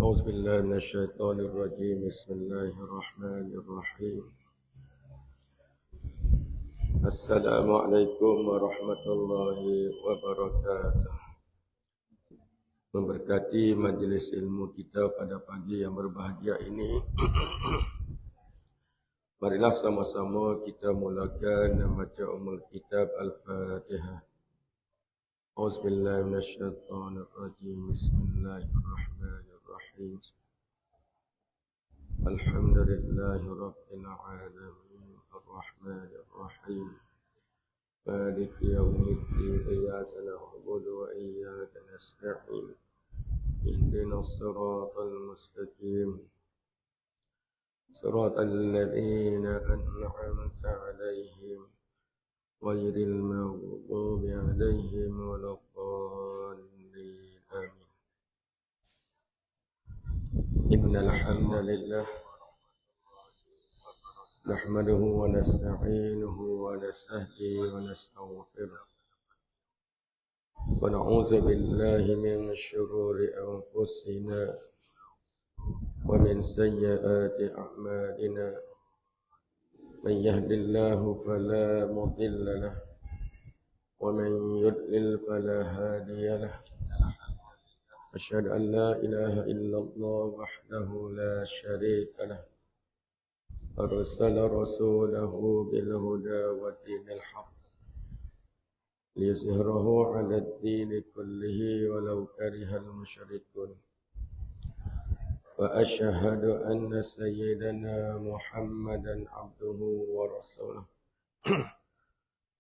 أعوذ بالله من الشيطان الرجيم بسم الله الرحمن الرحيم السلام عليكم warahmatullahi wabarakatuh. Memberkati majlis ilmu kita pada pagi yang berbahagia ini. Marilah sama-sama kita mulakan membaca Ummul Kitab Al-Fatihah. Auzubillahi minasyaitonir rajim. Bismillahirrahmanirrahim. Alhamdulillahi rabbil alamin. Arrahmanir rahim. Maliki yaumiddin. Iyyaka na'budu wa iyyaka nasta'in. Ihdinas siratal mustaqim. Siratal ladzina an'amta 'alaihim ghairil maghdubi 'alaihim waladdallin. Amin. Innal hamdalillah nahmaduhu wa nasta'inuhu wa nastahdihi wa nastaghfiruh. Wa na'udzu billahi min shururi anfusina wa min sayyiati a'malina. من يهد الله فلا مضل له ومن يضلل فلا هادي له. أشهد أن لا إله إلا الله وحده لا شريك له. أرسل رسوله بالهدى ودين الحق ليظهره على الدين كله ولو كره المشركون. وأشهد أن سيدنا محمدا عبده ورسوله.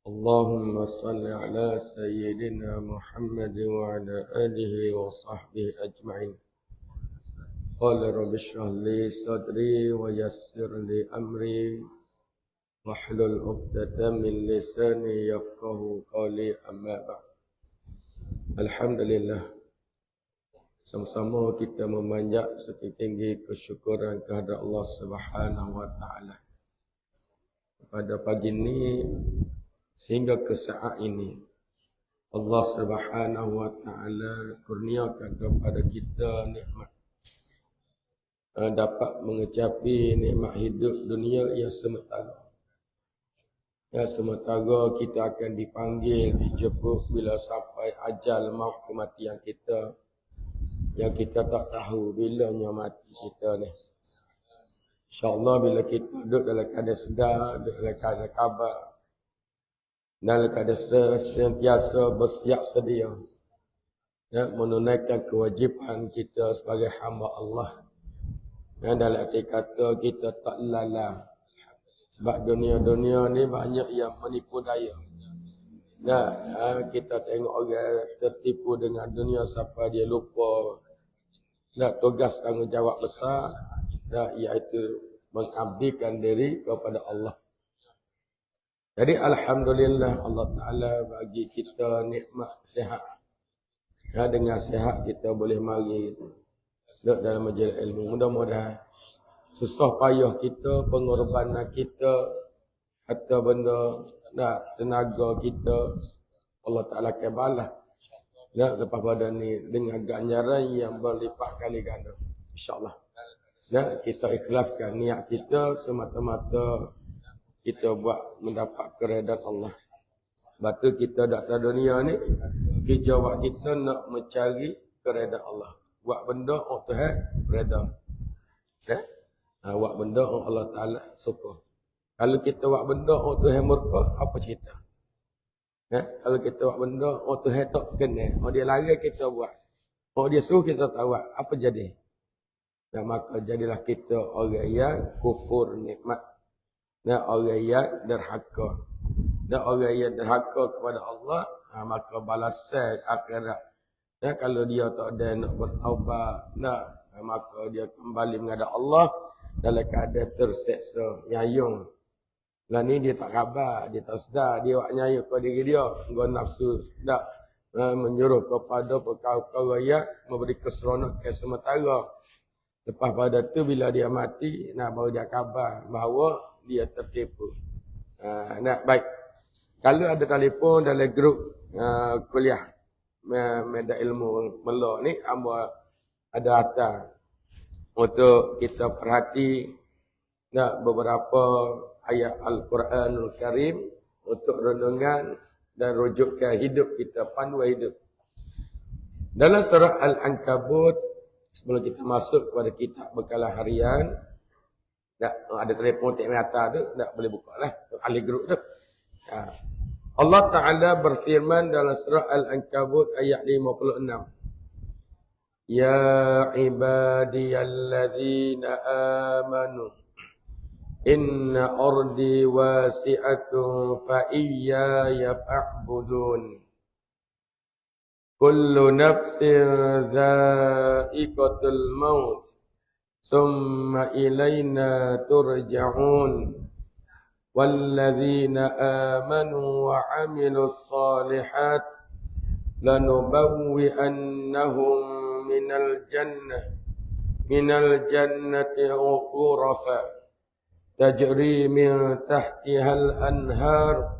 اللهم صل على سيدنا محمد وعلى آله وصحبه أجمعين. قال رب اشرح لي صدري ويسر لي أمري واحلل عقدة من لساني يفقه قولي أما بعد. الحمد لله. Sama-sama kita memanjat setinggi kesyukuran kehadrat Allah Subhanahu wa taala. Pada pagi ini sehingga ke saat ini Allah Subhanahu wa taala kurniakan kepada kita nikmat dapat mengecapi nikmat hidup dunia yang sementara. Yang sementara kita akan dipanggil jemput bila sampai ajal maut kematian kita. Yang kita tak tahu bilanya mati kita ni. InsyaAllah bila kita duduk dalam keadaan sedar, duduk dalam keadaan khabar, dalam keadaan sentiasa bersiap sedia, ya, menunaikan kewajipan kita sebagai hamba Allah. Ya, dalam arti kata kita tak lala. Sebab dunia-dunia ni banyak yang menipu daya. Nah, kita tengok orang tertipu dengan dunia sampai dia lupa tugas tanggungjawab besar, iaitu mengabdikan diri kepada Allah. Jadi alhamdulillah Allah Taala bagi kita nikmat sihat. Ya, dengan sihat kita boleh mari duduk dalam majlis ilmu. Mudah-mudahan susah payah kita, pengorbanan kita, harta benda, tenaga kita Allah Ta'ala akan balas lepas pada ni dengan ganjaran yang berlipat kali ganda, insyaAllah. Kita ikhlaskan niat kita semata-mata kita buat mendapat keredaan Allah. Batu kita datang dunia ni, jawab kita nak mencari keredaan Allah. Buat benda untuk Tuhan reda. Buat benda untuk Allah Ta'ala suka. Kalau kita buat benda untuk Tuhan murka, apa cerita? Kalau kita buat benda untuk Tuhan tak kena, dia larang kita buat, dia suruh kita tak buat, apa jadi? Dan maka jadilah kita orang yang kufur nikmat, dan orang yang derhaka. Dan orang yang derhaka kepada Allah, maka balasan akhirat. Dan kalau dia tak ada nak bertaubat, maka dia kembali menghadap Allah dalam keadaan terseksa, nyayung. Lah ni dia tak khabar, dia tak sedar, dia buat nyayuk ke diri dia, gua nafsu sedar, menyuruh kepada perkara-perkara yang memberi keseronokan sementara. Lepas pada tu bila dia mati, baru dia khabar bahawa dia tertipu. Baik. Kalau ada telefon dalam grup kuliah media ilmu Melo ni, hamba ada hantar untuk kita perhati beberapa ayat Al-Quranul Karim untuk renungan dan rujukkan hidup kita, panduan hidup. Dalam surah Al-Ankabut, sebelum kita masuk kepada kitab bekalan harian, ada telefon tak atas tu, boleh buka lah, ahli grup tu. Allah Ta'ala berfirman dalam surah Al-Ankabut ayat 56. Ya ibadiyalladzina amanu inna ardi wasi'atun fa iyaya fa'budun. Kullu nafsin dha'iqatul maut summa ilayna turja'un. Walladzina amanu wa 'amilus shalihat lanubawwi'annahum minal jannati ghurafa tajri min tahtihal anhar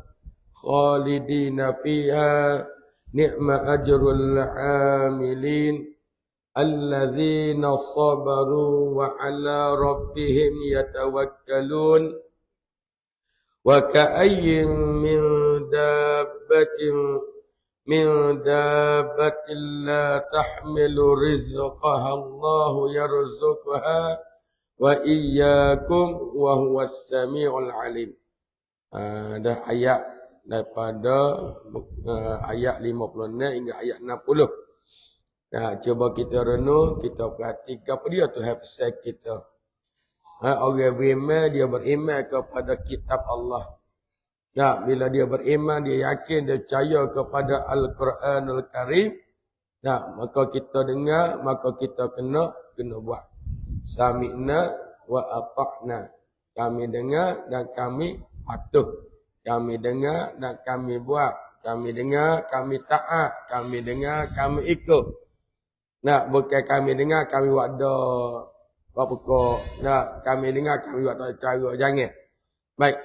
khalidina fiha ni'ma ajrul 'amilin alladzina sabaru wa 'ala rabbihim yatawakkalun wa ka'ayyin min dabbatin la tahmilu rizqaha Allahu yarzuqha wa iyyakum wa huwas samiul alim. Dah ayat daripada ayat 56 hingga ayat 60. Cuba kita renung, kita perhatikan apa dia tu hafizah kita. Orang beriman, dia beriman kepada kitab Allah. Bila dia beriman, dia yakin, dia percaya kepada Al-Quranul Karim. Maka kita dengar, maka kita kena buat. Sami'na wa ata'na. Kami dengar dan kami patuh. Kami dengar dan kami buat. Kami dengar, kami taat. Kami dengar, kami ikut. Bukan kami dengar, kami buat dah. Apa kok? Kami dengar, kami buat tak cara. Jangan. Baik.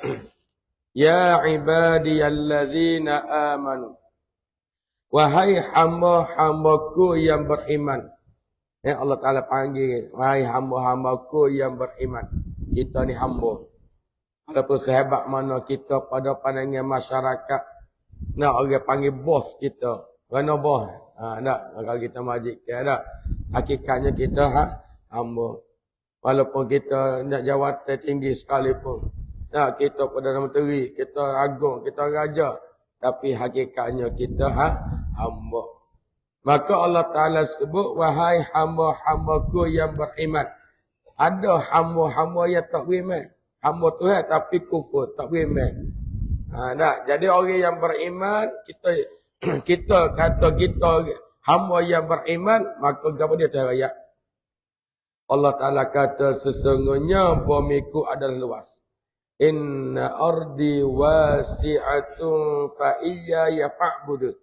Ya ibadiyalladzina amanu. Wahai hamba-hambaku yang beriman. Allah Ta'ala panggil. Wahai hamba-hambaku yang beriman. Kita ni hamba. Walaupun sehebat mana kita pada pandangan masyarakat. Orang panggil bos kita. Mana bos? Kalau kita majikkan tak. Hakikatnya kita hamba. Walaupun kita nak jawatan tinggi sekalipun. Kita Perdana Menteri, kita agung, kita raja. Tapi hakikatnya kita hamba. Maka Allah Ta'ala sebut, wahai hamba-hambaku yang beriman. Ada hamba-hamba yang tak beriman. Hamba Tuhan tapi kufur, tak beriman. Jadi orang yang beriman, kita kata kita hamba yang beriman, maka apa dia teraya? Allah Ta'ala kata sesungguhnya bumiku adalah luas. Inna ardi wasi'atun fa iyaya fa'budun.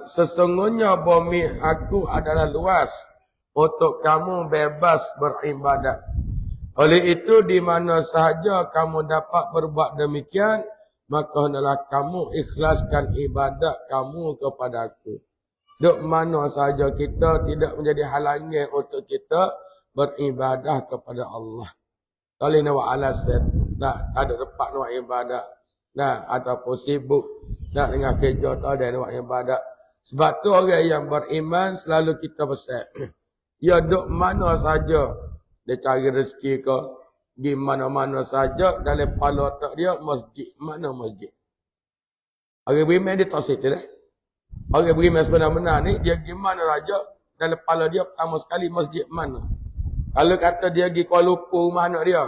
Sesungguhnya bumi aku adalah luas untuk kamu bebas beribadat. Oleh itu di mana sahaja kamu dapat berbuat demikian, maka hendaklah kamu ikhlaskan ibadat kamu kepada aku. Duk mana sahaja kita tidak menjadi halangan untuk kita beribadah kepada Allah. Kalau nak buat alasan, ada tempat nak buat ibadat, ataupun sibuk, dengan kerja tak ada nak buat ibadat. Sebab tu orang yang beriman selalu kita pesan. Ya duk mana saja, dia cari rezeki ke, pergi mana-mana saja, dalam kepala otak dia, masjid. Mana masjid? Orang beriman dia tak situ dah. Orang beriman sebenar-benar ni, dia pergi mana saja, dalam kepala dia pertama sekali masjid mana. Kalau kata dia pergi Kuala Lumpur rumah anak dia.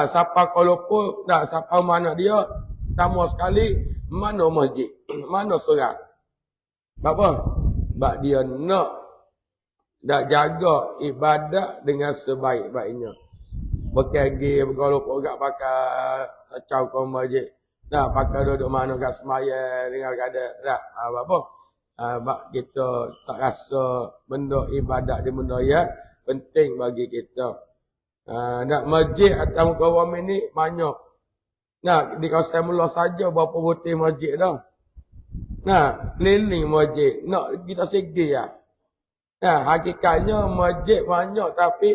Siapa Kuala Lumpur, siapa rumah anak dia, pertama sekali, mana masjid, mana surau. Sebab apa? Sebab dia nak jaga ibadat dengan sebaik-baiknya. Bukan pergi Kuala Lumpur kat pakai kacau ke masjid. Pakai duduk mana kat semayang dengan kadang. Apa? Sebab kita tak rasa benda ibadat di benda yang penting bagi kita. Nak masjid atau kaum ini banyak. Di kawasan mula saja berapa putih masjid dah. Keliling masjid. Nak kita segi lah. Nah, hakikatnya masjid banyak tapi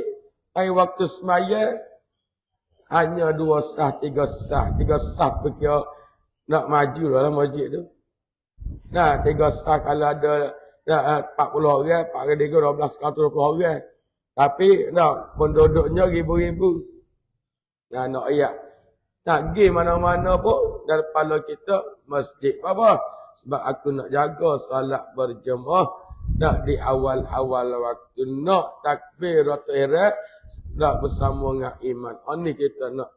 pada waktu semaya hanya 2 sah, 3 sah. 3 sah perkira nak maju dalam masjid tu. Nah, 3 sah kalau ada 40 orang, 4 kali 3, 12, 120 orang. Tapi penduduknya ribu-ribu. Nah, nak ayat. Nak pergi mana-mana pun dalam kepala kita masjid. Apa? Sebab aku nak jaga salat berjemaah. Nak di awal-awal waktu. Nak takbiratul ihram. Nak bersama dengan iman. Ini kita nak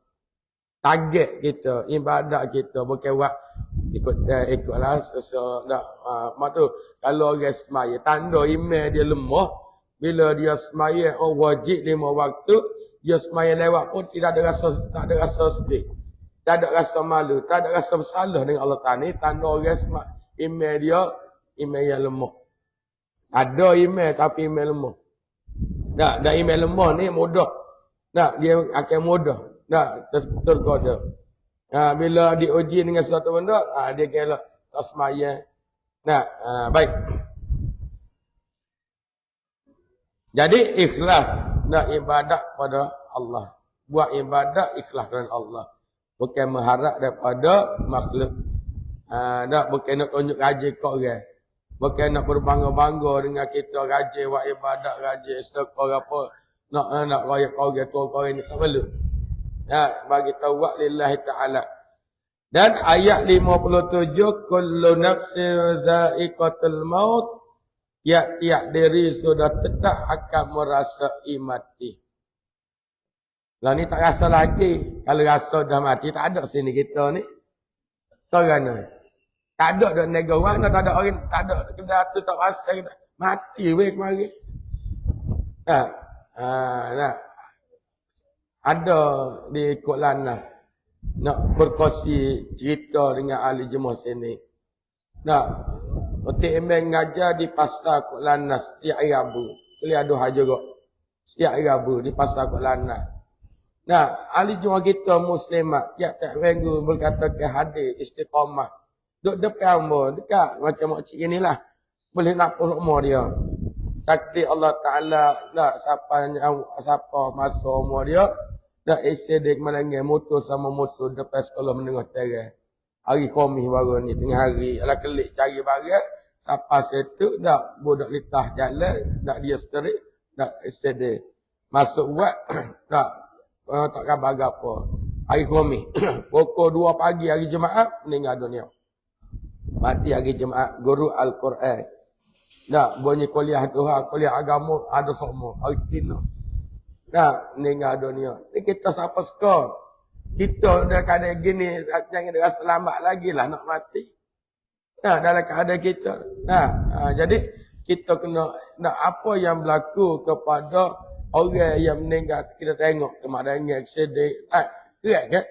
target kita, ibadat kita. Bukan buat ikutlah tu. Kalau orang semaya, tanda iman dia lemah. Bila dia semaya, wajib 5 waktu. Dia semaya lewat pun tak ada rasa sedih. Tak ada rasa malu, tak ada rasa bersalah dengan Allah Ta'ala. Ni tanda orang iman dia, iman yang lemah. Ada iman tapi iman lemah. Dan iman lemah ni mudah. Dia akan mudah. Tergoda. Bila diuji dengan sesuatu benda, dia kira tak semaya. Baik. Jadi ikhlas nak ibadat pada Allah. Buat ibadat ikhlas kerana Allah. Bukan mengharap daripada makhluk. Bukan nak tunjuk gaji kau orang. Bukan nak berbangga-bangga dengan kita gaji, buat ibadat gaji, sedekah apa. Nak raya kau orang, tua kau ini tak perlu. Bagi tahu buat lillahi ta'ala. Dan ayat 57, kullu nafsin dha'iqatul maut. Tiap-tiap diri sudah tetap akan merasai mati. Lah ni tak rasa lagi. Kalau rasa dah mati, tak ada sini kita ni. Kerana tak ada dah negara, tak ada orang, tak ada kedai tu tak rasa kita. Mati weh kemari. Ada di Kuala Lanah. Nak berkongsi cerita dengan ahli jemaah sini. Otik Emang ngajar di pasar Kuala Lanah setiap hari Rabu. Boleh ada hal juga. Setiap hari Rabu di pasar Kuala Lanah. Ahli jemaah kita muslimat tiap-tiap minggu berkata ke hadir istiqamah. Duduk depan umur, dekat macam makcik inilah. Boleh nampak umur dia. Takdir Allah Ta'ala siapa masa umur dia. Nak isi dia kemalangan motor sama motor depan sekolah menengah terang. Hari Khamis baru ni, tengah hari. Alah kelik cari barang. Siapa setu, budak litah jalan. Dia seterik, isi dia. Masuk buat, tak khabar apa. Hari Khamis. Pukul 2 pagi hari Jumaat, meninggal dunia. Mati hari Jumaat, guru Al-Quran. Bunyi kuliah Tuhan, kuliah agama, ada semua. Hari Tino. Meninggal dunia. Ni kita siapa suka. Kita dalam keadaan gini, jangan rasa lambat lagi lah nak mati. Dalam keadaan kita. Jadi, kita kena, apa yang berlaku kepada orang yang meninggal, kita tengok kemadangan, sedih, keren ke?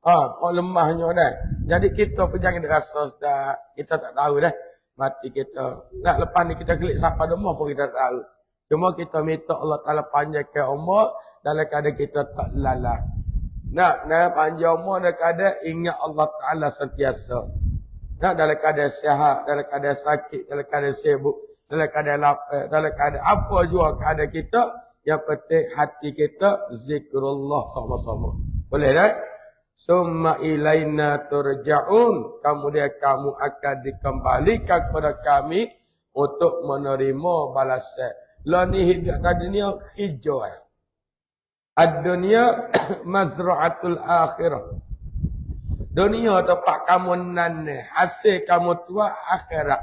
Orang lemahnya dah. Jadi, kita pun jangan rasa dah, kita tak tahu dah, mati kita. Lepas ni kita klik siapa demam pun kita tak tahu. Cuma kita minta Allah Ta'ala panjangkan umur, dalam keadaan kita tak lalah. Panjang umur dalam keadaan ingat Allah Ta'ala sentiasa. Dalam keadaan sihat, dalam keadaan sakit, dalam keadaan sibuk, dalam keadaan lapar, dalam keadaan apa juga keadaan kita, yang penting hati kita zikrullah sama-sama. Boleh tak? Summa ilaina turja'un. Kemudian kamu akan dikembalikan kepada kami untuk menerima balasan. Lah ni hidup kat dunia hijau. Ad-dunia mazra'atul akhirah. Dunia tempat kamu nanah, hasil kamu tua akhirat.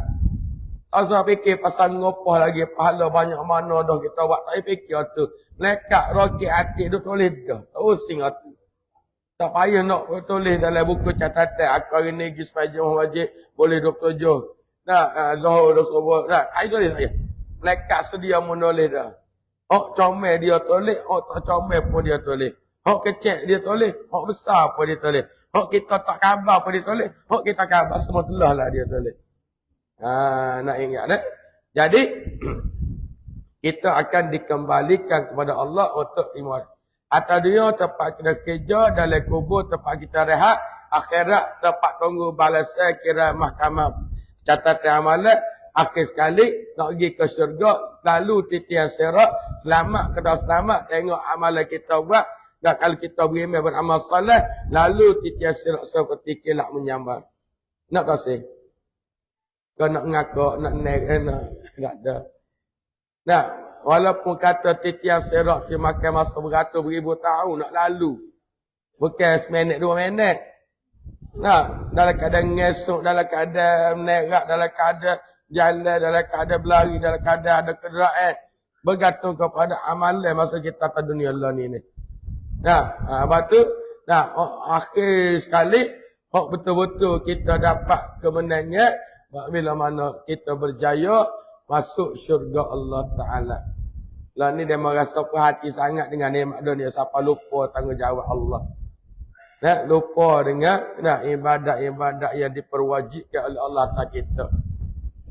Tak usah fikir pasal ngopah lagi, pahala banyak mana dah kita buat. Tak fikir tu. Melekat roket hati tu tulis dah. Tak using hati. Tak payah nak tulis dalam buku catatan. Aku hari ni pergi sepajang wajib, boleh 27. Zuhur 20. Tak tulis tak payah. Melekat sedia menulis dah. Comel dia tulis, tak comel pun dia tulis. Kecil dia tulis, besar pun dia tulis. Kita tak khabar pun dia tulis. Kita khabar semua telah lah dia tulis. Nak ingat tak? Jadi, kita akan dikembalikan kepada Allah untuk iman. Atas dunia tempat kita kerja, dalam kubur tempat kita rehat, akhirat tempat tunggu balasan kira mahkamah catatan amalan, akhir sekali nak pergi ke syurga, lalu titian sirat, selamat ke tak selamat, tengok amalan kita buat. Dan kalau kita beramal soleh, lalu titian sirat seperti kilat menyambar. Nak kasih? Kau nak ngakak, nak naik, tak ada. Nah, walaupun kata titian sirat dia makan masa beribu tahun nak lalu. Bukan seminit, 2 minit. Nah, dalam keadaan ngesuk, dalam keadaan menerak, dalam keadaan jalan, dalam keadaan berlari, dalam keadaan ada kenderaan. Bergantung kepada amalan masa kita ke dunia Allah ni. Nah, lepas tu, nah, akhir sekali, betul-betul kita dapat kemenangan bila mana kita berjaya masuk syurga Allah Ta'ala. Lah ni dia merasa perhati sangat dengan nikmat dunia. Siapa lupa tanggungjawab Allah. Nah, lupa dengan ibadat-ibadat yang diperwajibkan oleh Allah Ta'ala kita.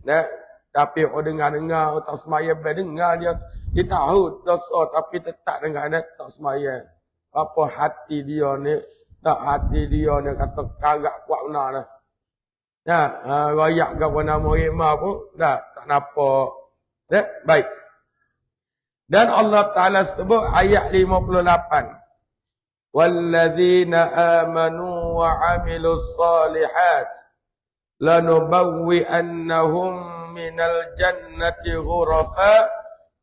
Nah, tapi orang dengar tak semaya dengar dia tahu dosa tapi tetap dengar dia tak semaya. Apa hati dia ni, tak hati dia ni kata karak kuat benar dah. Nah, royak ke nama imam pun dah tak nampak. Nah, baik. Dan Allah Ta'ala sebut ayat 58. وَالَّذِينَ آمَنُوا وَعَمِلُوا الصَّالِحَاتِ لَنُبَوِّئَنَّهُمْ مِنَ الْجَنَّةِ غُرَفًا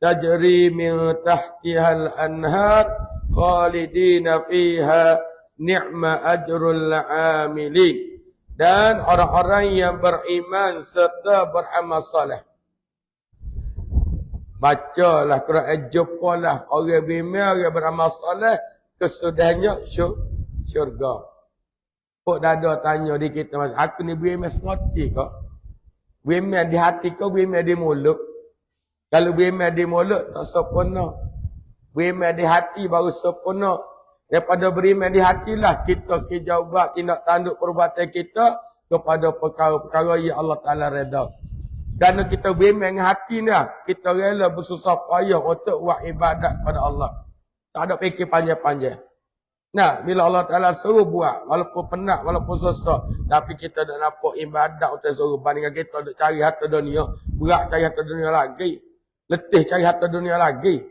تَجْرِي مِنْ تَحْتِهَا الْأَنْهَارُ خَالِدِينَ فِيهَا نِعْمَ أَجْرُ الْعَامِلِينَ. Dan orang-orang yang beriman serta beramal soleh. Bacalah Quran, jumpalah orang beriman, orang beramal soleh. Kesudahannya syurga. Pok dada tanya di kita, aku ni beriman semati kau? Beriman di hati kau, beriman di mulut? Kalau beriman di mulut, tak sempurna. Beriman di hati baru sempurna. Daripada beriman di hatilah kita sekejap buat tindak tanduk perbuatan kita kepada perkara-perkara yang Allah Ta'ala reda. Kerana kita beriman dengan hati ni, kita rela bersusah payah untuk buat ibadat pada Allah. Tak ada fikir panjang-panjang. Nah, bila Allah Ta'ala suruh buat, walaupun penat, walaupun susah, tapi kita tak nampak ibadat untuk suruh. Bandingkan kita nak cari harta dunia, berat cari harta dunia lagi. Letih cari harta dunia lagi.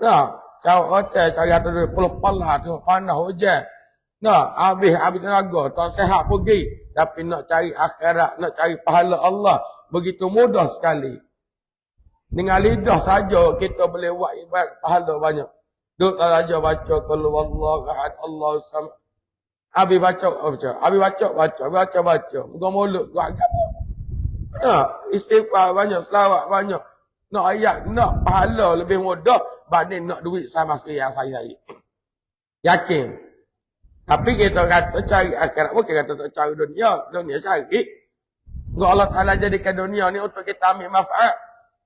Nah, cari hotel, cari harta dunia, pula tengok panas, hujan. Nah, habis tenaga, tak sehat pergi. Tapi nak cari akhirat, nak cari pahala Allah, begitu mudah sekali. Dengan lidah saja kita boleh buat ibadat pahala banyak. Duk saja baca kalau wallahu ahad Allahu samad. Abi baca. Muka mulut buat apa? Nah, istighfar banyak, selawat banyak. Nak ayat, nak pahala lebih mudah banding nak duit sama sekali yang saya cari. Yakin. Tapi kita kata cari akhirat, bukan kata tak cari dunia. Dunia cari. Allah Ta'ala jadikan dunia ni untuk kita ambil manfaat.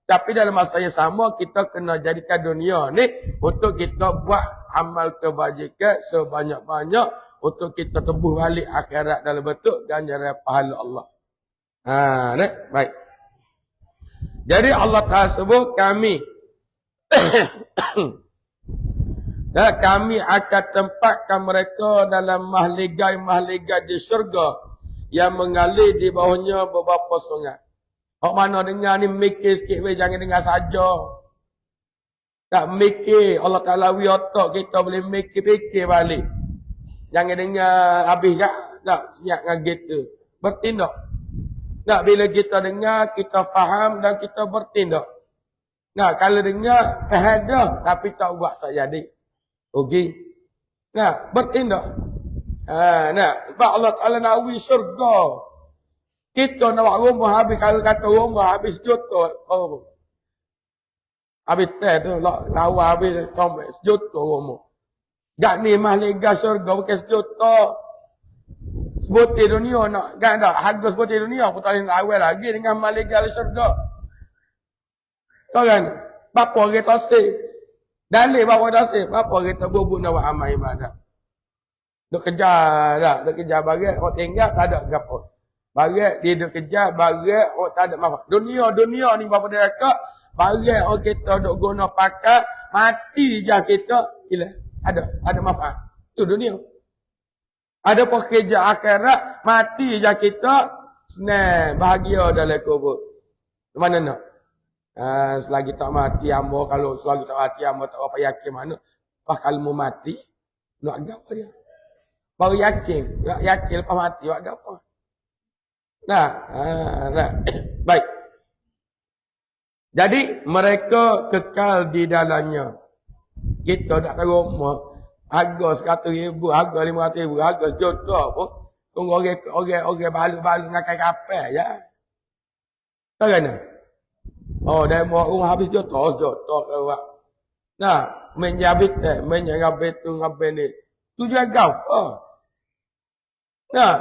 Tapi dalam masa yang sama, kita kena jadikan dunia ni untuk kita buat amal kebajikan sebanyak-banyak untuk kita tebus balik akhirat dalam bentuk ganjaran pahala Allah. Ni, baik. Jadi Allah Ta'ala sebut kami. Dan kami akan tempatkan mereka dalam mahligai-mahligai di syurga yang mengalir di bawahnya beberapa sungai. Hak mana dengar ni mikir sikit weh, jangan dengar saja. Tak mikir, Allah Ta'ala wi otak kita boleh mikir-fikir balik. Jangan dengar habis tak siap dengan kita. Bertindak. Nak bila kita dengar, kita faham dan kita bertindak. Nah, kalau dengar, faham dah, tapi tak buat tak jadi. Okey. Nah, bertindak. Sebab Allah Ta'ala nak wi syurga. Kita nak buat rumah habis, kalau kata rumah habis juta. Oh. Habis tu, lawa habis sejuta rumah. Gak ni mahligai syurga bukan sejuta. Sebutir dunia nak, kan tak? Harga sebutir dunia pun tak boleh awal lagi dengan mahligai syurga. Tahu kan? Berapa kita sih? Dalil berapa kita sih? Berapa kita bubuk nak buat amal ibadat? Duk kejar tak? Duk kejar barat, orang tinggal tak ada apa. Barat dia duk kejar, barat orang tak ada manfaat. Dunia ni berapa dia dekat? Barat orang kita duk guna pakai, mati je kita, gila. Ada manfaat. Itu dunia. Ada pekerja akhirat, mati je kita, senang, bahagia dalam kubur. Mana nak? Selagi tak mati amo, kalau selagi tak mati amo tak apa yakin mana. Pas kalau mau mati, nak apa dia? Baru yakin, lepas mati buat apa? Nah, baik. Jadi mereka kekal di dalamnya. Kita tak tahu rumah. Harga 100,000, harga 500,000, harga juta pun. Tunggu orang balu-balu nak kapal je. Tak kena? Oh, dah mau rumah habis juta ke awak. Nah, menjabit tu ngabit ni. Tu juga apa? Nah,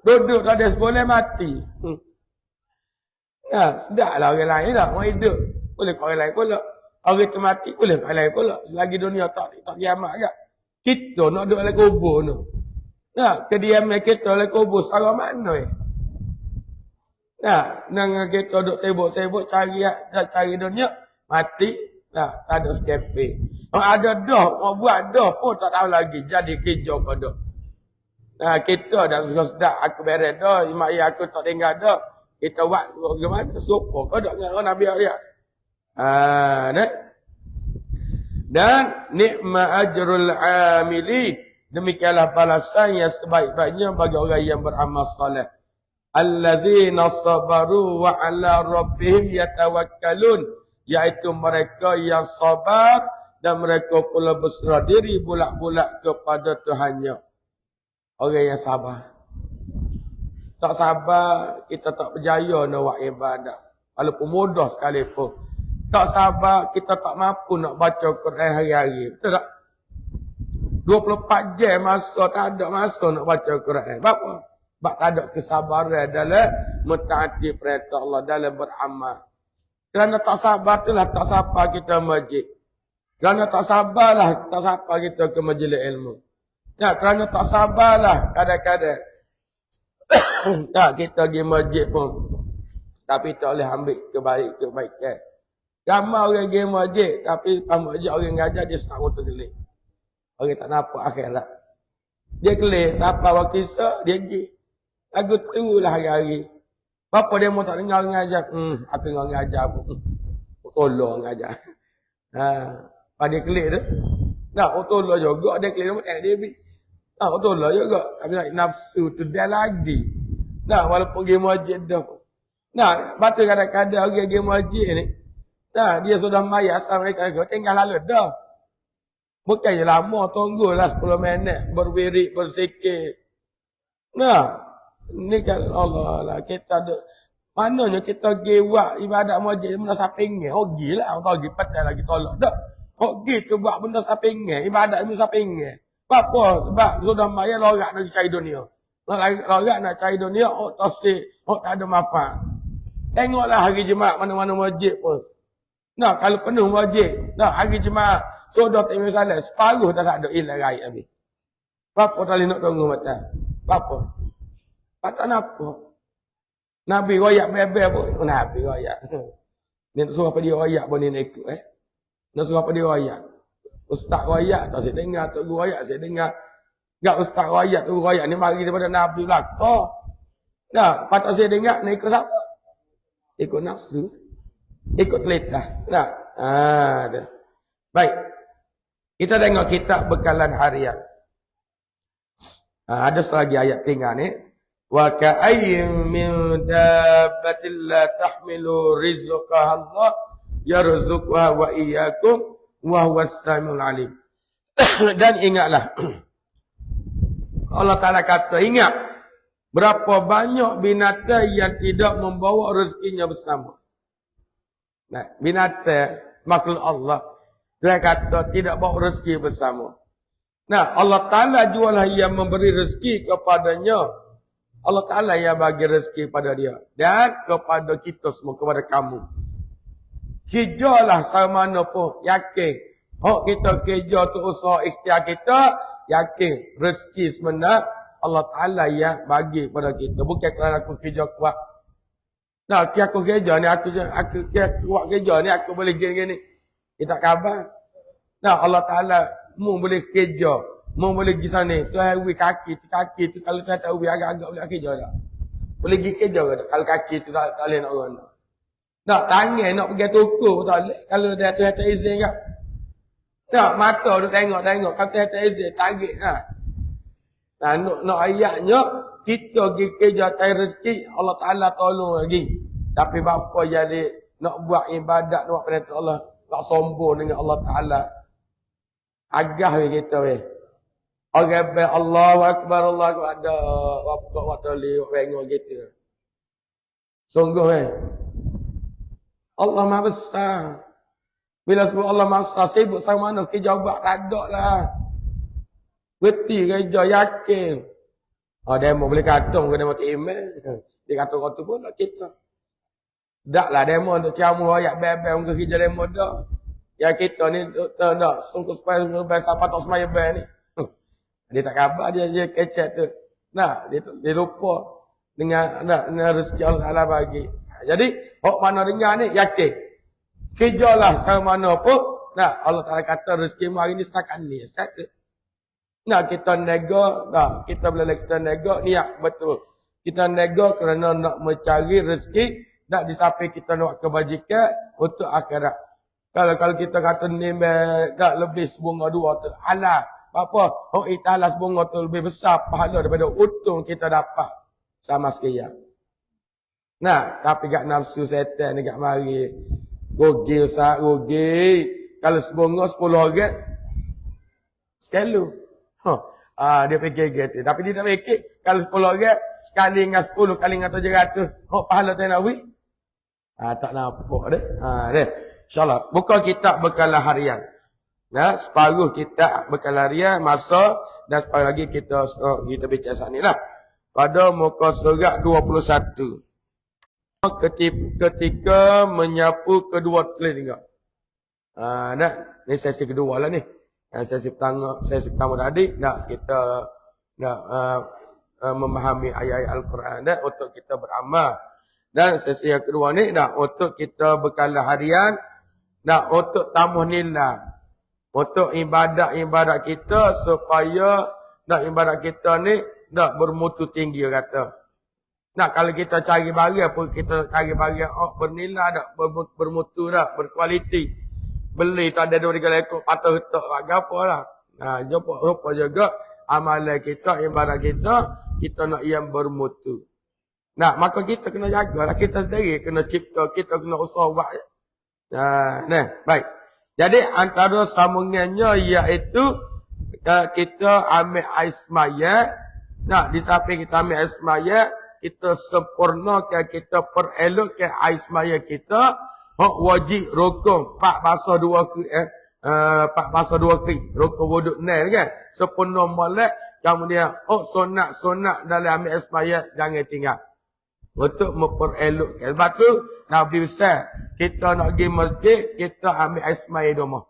duduk tak ada seboleh mati. Nah, sedaklah orang lain dah. Orang hidup. Boleh kau orang lain pula. Orang tu mati boleh kau orang lain pula. Selagi dunia tak kiamat kan. Kita nak duduk dalam kubur tu. Nah, kediaman kita dalam kubur secara mana Nah, dengan kita duduk sibuk-sibuk cari dunia. Mati. Nah, tak ada escape. Orang ada dah. Orang buat dah pun tak tahu lagi. Jadi kerja kau dah. Nah, kita dah sedap aku beres dah. Imak ayah aku tak tinggal dah. Kita buat bagaimana? Supaya kau dah dengan Nabi dia. Dan nikma ajrul amili. Demikianlah balasan yang sebaik-baiknya bagi orang yang beramal saleh. Alladzina sabaru wa ala rabbihim yatawakkalun. Iaitu mereka yang sabar dan mereka pula berserah diri bulat-bulat kepada Tuhannya. Orang yang sabar. Tak sabar, kita tak berjaya nak buat ibadah. Walaupun mudah sekalipun. Tak sabar, kita tak mampu nak baca Quran hari-hari. Betul tak? 24 jam masa, tak ada masa nak baca Quran. Kenapa? Sebab tak ada kesabaran dalam mentaati perintah Allah, dalam beramal. Kerana tak sabar itulah tak sabar kita masjid. Kerana tak sabarlah tak sabar kita ke majlis ilmu. Ya, kerana tak sabarlah kadang-kadang tak kita pergi masjid pun. Tapi tak boleh ambil kebaikan. Ramai orang pergi masjid, tapi masjid orang ngajar dia setang untuk gelik. Orang tak nampak akhirat. Dia gelik, siapa waktu kisah, dia pergi. Lagu tu lah hari-hari. Bapa dia mau tak dengar ngajar. Aku dengar ngajar pun. Tolong ngajar. Pada kelik tu. Nah, tolong juga. Dia kelik tu, dia pergi. Tolong juga. Tapi nak nafsu tu dia lagi. Nah, walaupun pergi masjid dah. Nah, batu kadang-kadang orang pergi masjid ni. Nah, dia sudah mayat Assalamualaikum. Tinggal lalu dah. Bukan je lama, tunggulah 10 minit. Berwirik, bersikir. Nah, ni kalau Allah lah, kita ada. Mananya kita pergi buat ibadat masjid benda sapingnya. Oh gila, orang tahu pergi petai lagi tolak. Tak. Oh gitu buat benda sapingnya. Ibadat benda sapingnya. Apa? Sebab sudah mayat lorak nak cari dunia. Lorak nak cari dunia, oh tasik, oh tak ada manfaat. Tengoklah hari Jumaat mana-mana masjid pun. Nah, kalau penuh masjid, nah hari Jumaat, sudah tak misalnya, separuh dah tak ada ilah raih habis. Apa tak boleh nak tunggu mata? Apa? Tak nampak. Nabi royak bebel pun. Nabi royak. Ni nak suruh apa dia royak pun ni nak ikut Nak suruh apa dia royak. Ustaz royak tak saya dengar. Tok guru royak saya dengar. Tak ustaz royak tu royak ni mari daripada Nabi belakang. Nah, patut saya dengar nak ikut siapa? Ikut nafsu. Ikut teletah. Nah. Ada. Baik. Kita tengok kitab bekalan harian. Ada selagi ayat tinggal ni. Wa ka'ayyin min dabbatin la tahmilu rizqaha Allah yarzuquha wa iyyakum wa huwas samiul alim. Dan ingatlah Allah Taala kata ingat berapa banyak binatang yang tidak membawa rezekinya bersama. Nah, binatang makhluk Allah dia kata tidak bawa rezeki bersama. Nah, Allah Taala jualah yang memberi rezeki kepadanya. Allah Ta'ala yang bagi rezeki pada dia. Dan kepada kita semua, kepada kamu. Kerjalah sama mana pun, yakin. Kita kerja tu usaha ikhtiar kita, yakin. Rezeki sebenar, Allah Ta'ala yang bagi pada kita. Bukan kerana aku kerja kuat. Nah, aku kerja ni, aku kuat kerja ni, aku boleh gini-gini. Kita khabar. Nah, Allah Ta'ala, mu boleh kerja. Mau boleh pergi sana, tu hari kaki tu kalau saya tahu agak-agak boleh kerja dah. Boleh pergi kerja ke tak? Kalau kaki tu tak boleh nak orang. Nak tangan, nak pergi toko pun tak boleh. Kalau dia tu izin kan. Nak mata duk tengok-tengok. Kata izin, tarik lah. Nah, nak ayatnya, kita pergi kerja cari rezeki, Allah Ta'ala tolong lagi. Tapi bapa jadi nak buat ibadat, nak buat perintah Allah, nak sombong dengan Allah Ta'ala. Agah kita weh. Orang baik Allahu Akbar, Allah ada bapa waktu lihat bengok gitu. Sungguh weh. Allah Maha Besar. Bila sebut Allah Maha Besar, sibuk sama mana kerja buat tak ada lah. Berti kerja yakin. Demo boleh katung ke demo email. Dia kata-kata pun nak kita. Tak lah demo untuk camu ayat bebel untuk kerja demo dah. Ya kita ni tak sungguh supaya siapa tak semaya bel ni. Dia tak khabar dia kecek tu. Nah, dia lupa dengan rezeki Allah Taala bagi. Jadi, hok mana dengar ni yakin. Kerjalah sama mana pun. Nah, Allah Taala kata rezeki hari ni setakat ni. Satu. Nah, kita nego, nah, kita bila kita nego, niat betul. Kita nego kerana nak mencari rezeki, nak disapai kita nak kebajikan untuk akhirat. Kalau kita kata ni tak lebih sebunga dua tu, halal. Apa? Oh, italah sebunga tu lebih besar pahala daripada untung kita dapat sama sekian. Nah, tapi gak nafsu setan ni gak mari. Rugi usah rugi. Kalau sebunga 10 orang, sekali. Dia fikir gitu. Tapi dia tak fikir. Kalau 10 orang, sekali dengan 10, kali dengan 700. Pahala tak nak wih. Tak nampak deh. Deh. InsyaAllah. Buka kitab bekalan harian. Separuh kitab bekalan harian, masa. Dan separuh lagi kita bicara saat ni lah. Pada muka surat 21. Ketika menyapu kedua telinga. Ni sesi kedua lah ni. Sesi pertama tadi nak kita nak memahami ayat-ayat Al-Quran untuk kita beramal. Dan sesi yang kedua ni nak untuk kita bekalan harian, nak untuk tambah nilai untuk ibadat kita supaya nak ibadat kita ni nak bermutu tinggi kata. Nak kalau kita cari barang apa kita cari barang bernilai dak bermutu dak berkualiti. Beli tak ada 2 ekor patah retak apa lah. Rupa juga amalan kita, ibadat kita nak yang bermutu. Nah, maka kita kena jagalah, kita sendiri kena cipta, kita kena usaha buat. Baik. Jadi antara sambungannya iaitu kita ambil air semaya. Nah, di samping kita ambil air semaya, kita sempurnakan, kita perelokkan air semaya kita. Wajib rukun 4 basuh 2 kali. Rukun wuduk nail kan. Sempurna molek. Kemudian sunat dalam ambil semaya jangan tinggal. Untuk memperelokkan. Sebab tu Nabi besar. Kita nak pergi masjid, kita ambil air semaya di rumah.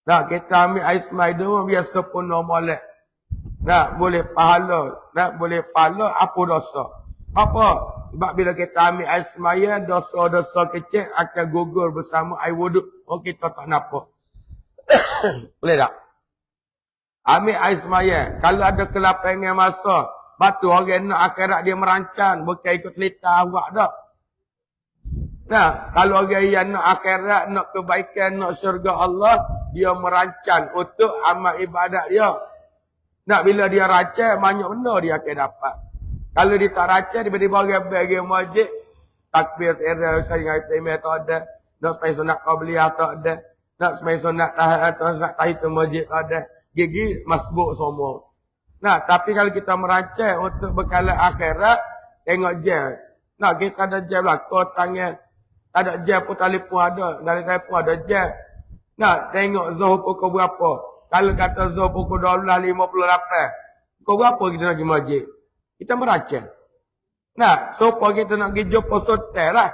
Nah, kita ambil air semaya di rumah biar sempurna molek. Nah, boleh pahala. Apa dosa. Apa? Sebab bila kita ambil air semaya, dosa-dosa kecil akan gugur bersama air wuduk. Kita tak nampak. Boleh tak? Ambil air semaya. Kalau ada kelapangan masa, batu orang nak akhirat dia merancang. Bukan ikut telita awak tak. Nah, kalau orang yang nak akhirat, nak kebaikan, nak syurga Allah, dia merancang untuk amal ibadat dia. Nak bila dia rancang, banyak benda dia akan dapat. Kalau dia tak rancang, tiba-tiba orang bagi masjid, takbir era saya dengan tak ada, nak semai sunat qabliyah tak ada, nak semai sunat tahiyatul masjid tak ada, gigi masbuk semua. Nah, tapi kalau kita merancang untuk bekalan akhirat, tengok jam. Nah, kita ada jam lah, kotangnya, ada jam pun telefon ada, dari telefon ada jam. Nah, tengok zuhur pukul berapa. Kalau kata zuhur pukul 12.58, pukul berapa kita nak pergi masjid? Kita merancang. Nah, supaya kita nak pergi jumpa sotel lah.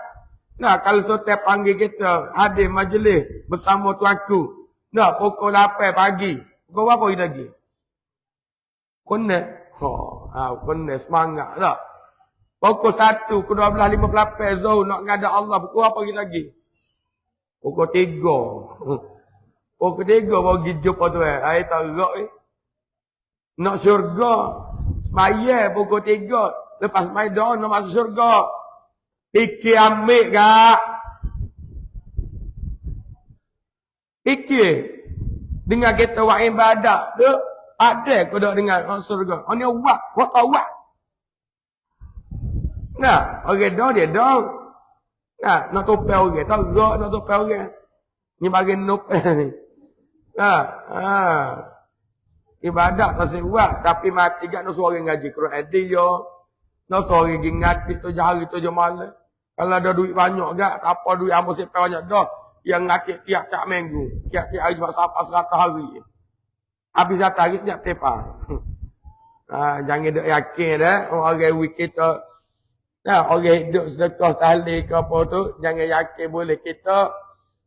Nah, kalau sotel panggil kita hadir majlis bersama tuanku. Nah, pukul 8 pagi. Pukul berapa kita pergi? Kena. Kena semangat tak? Pukul 1, pukul 12.58 Zuhur nak ngada Allah. Pukul apa kita pergi? Pukul 3. Pukul 3 baru pergi jumpa tu Air tarak nak syurga. Semaya pukul 3. Lepas semaya dah nak masuk syurga. Fikir ambil kak. Fikir. Dengan kita buat ibadat tu, ada ke dak dengan orang surga. Orang ni buat tahu buat. Nah, orang dah dia dah. Nah, nak topel orang, tak gerak nak topel orang. Ni bagi nopel ni. Ibadat tak buat, tapi mati gak nak suara ngaji Quran dia. Nak suara pergi ngaji tu hari tu je malam. Kalau ada duit banyak gak, tak apa duit ambo sepai banyak dah. Yang ngaji tiap-tiap minggu, tiap-tiap hari buat sampai 100 hari. Habis 100 hari senyap tepa. Jangan duk yakin dah orang week kita. Nah, orang hidup sedekah tahlil ke apa tu, jangan yakin boleh kita.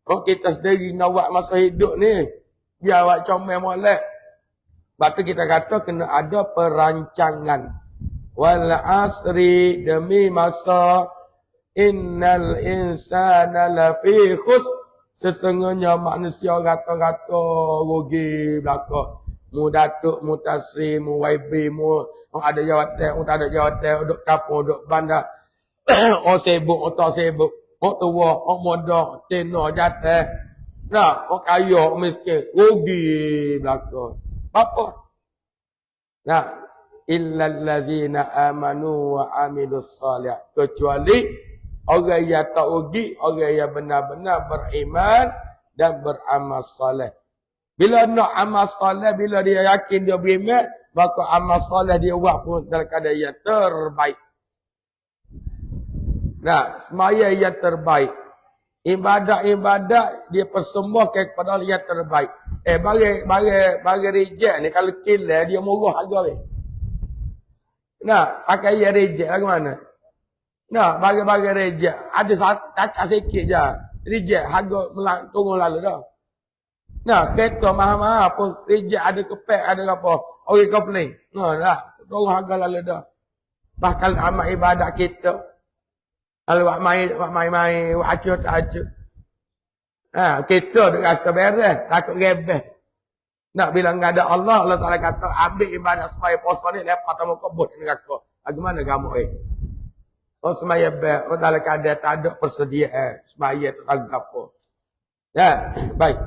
Kita sendiri nak buat masa hidup ni. Biar buat comel molek. Sebab tu kita kata kena ada perancangan. Wal asri demi masa. Innal insana lafi khus. Sesungguhnya manusia rata-rata rugi belakang. Mu datuk, mu tasri, mu YB, mu ada jawatan, mu tak ada jawatan, duduk kapur, duduk bandar. Orang sibuk, orang tak sibuk. Orang tua, orang muda, tena, jatah. Nah, orang kaya, orang miskin. Rugi belakang. Apa? Nah, illal ladzina amanu wa amilus salihat. Kecuali orang yang tak rugi, orang yang benar-benar beriman dan beramal soleh. Bila nak amal soleh, bila dia yakin dia beriman, maka amal soleh dia buat pun dalam keadaan yang terbaik. Nah, semaya yang terbaik. Ibadat-ibadat dia persembahkan kepada Allah yang terbaik. Bagi reject ni kalau killer dia murah harga ni. Nah, pakai yang reject lah ke mana? Nah, bagi reject ada cacat sikit je. Reject harga turun lalu dah. Nah, kereta mahal-mahal pun reject ada kepek ada apa. Orang komplain. Nah, dah turun harga lalu dah. Bahkan amal ibadat kita kalau buat main, buat acuh tak acuh. Kita duk rasa beres, takut rebeh. Nak bilang enggak ada Allah, Allah Ta'ala kata, ambil ibadat semaya puasa ni, lepas tamu kebut ni kata. Bagaimana kamu Oh semaya ber, dalam keadaan tak ada persediaan, semaya tak tahu apa. Ya, baik.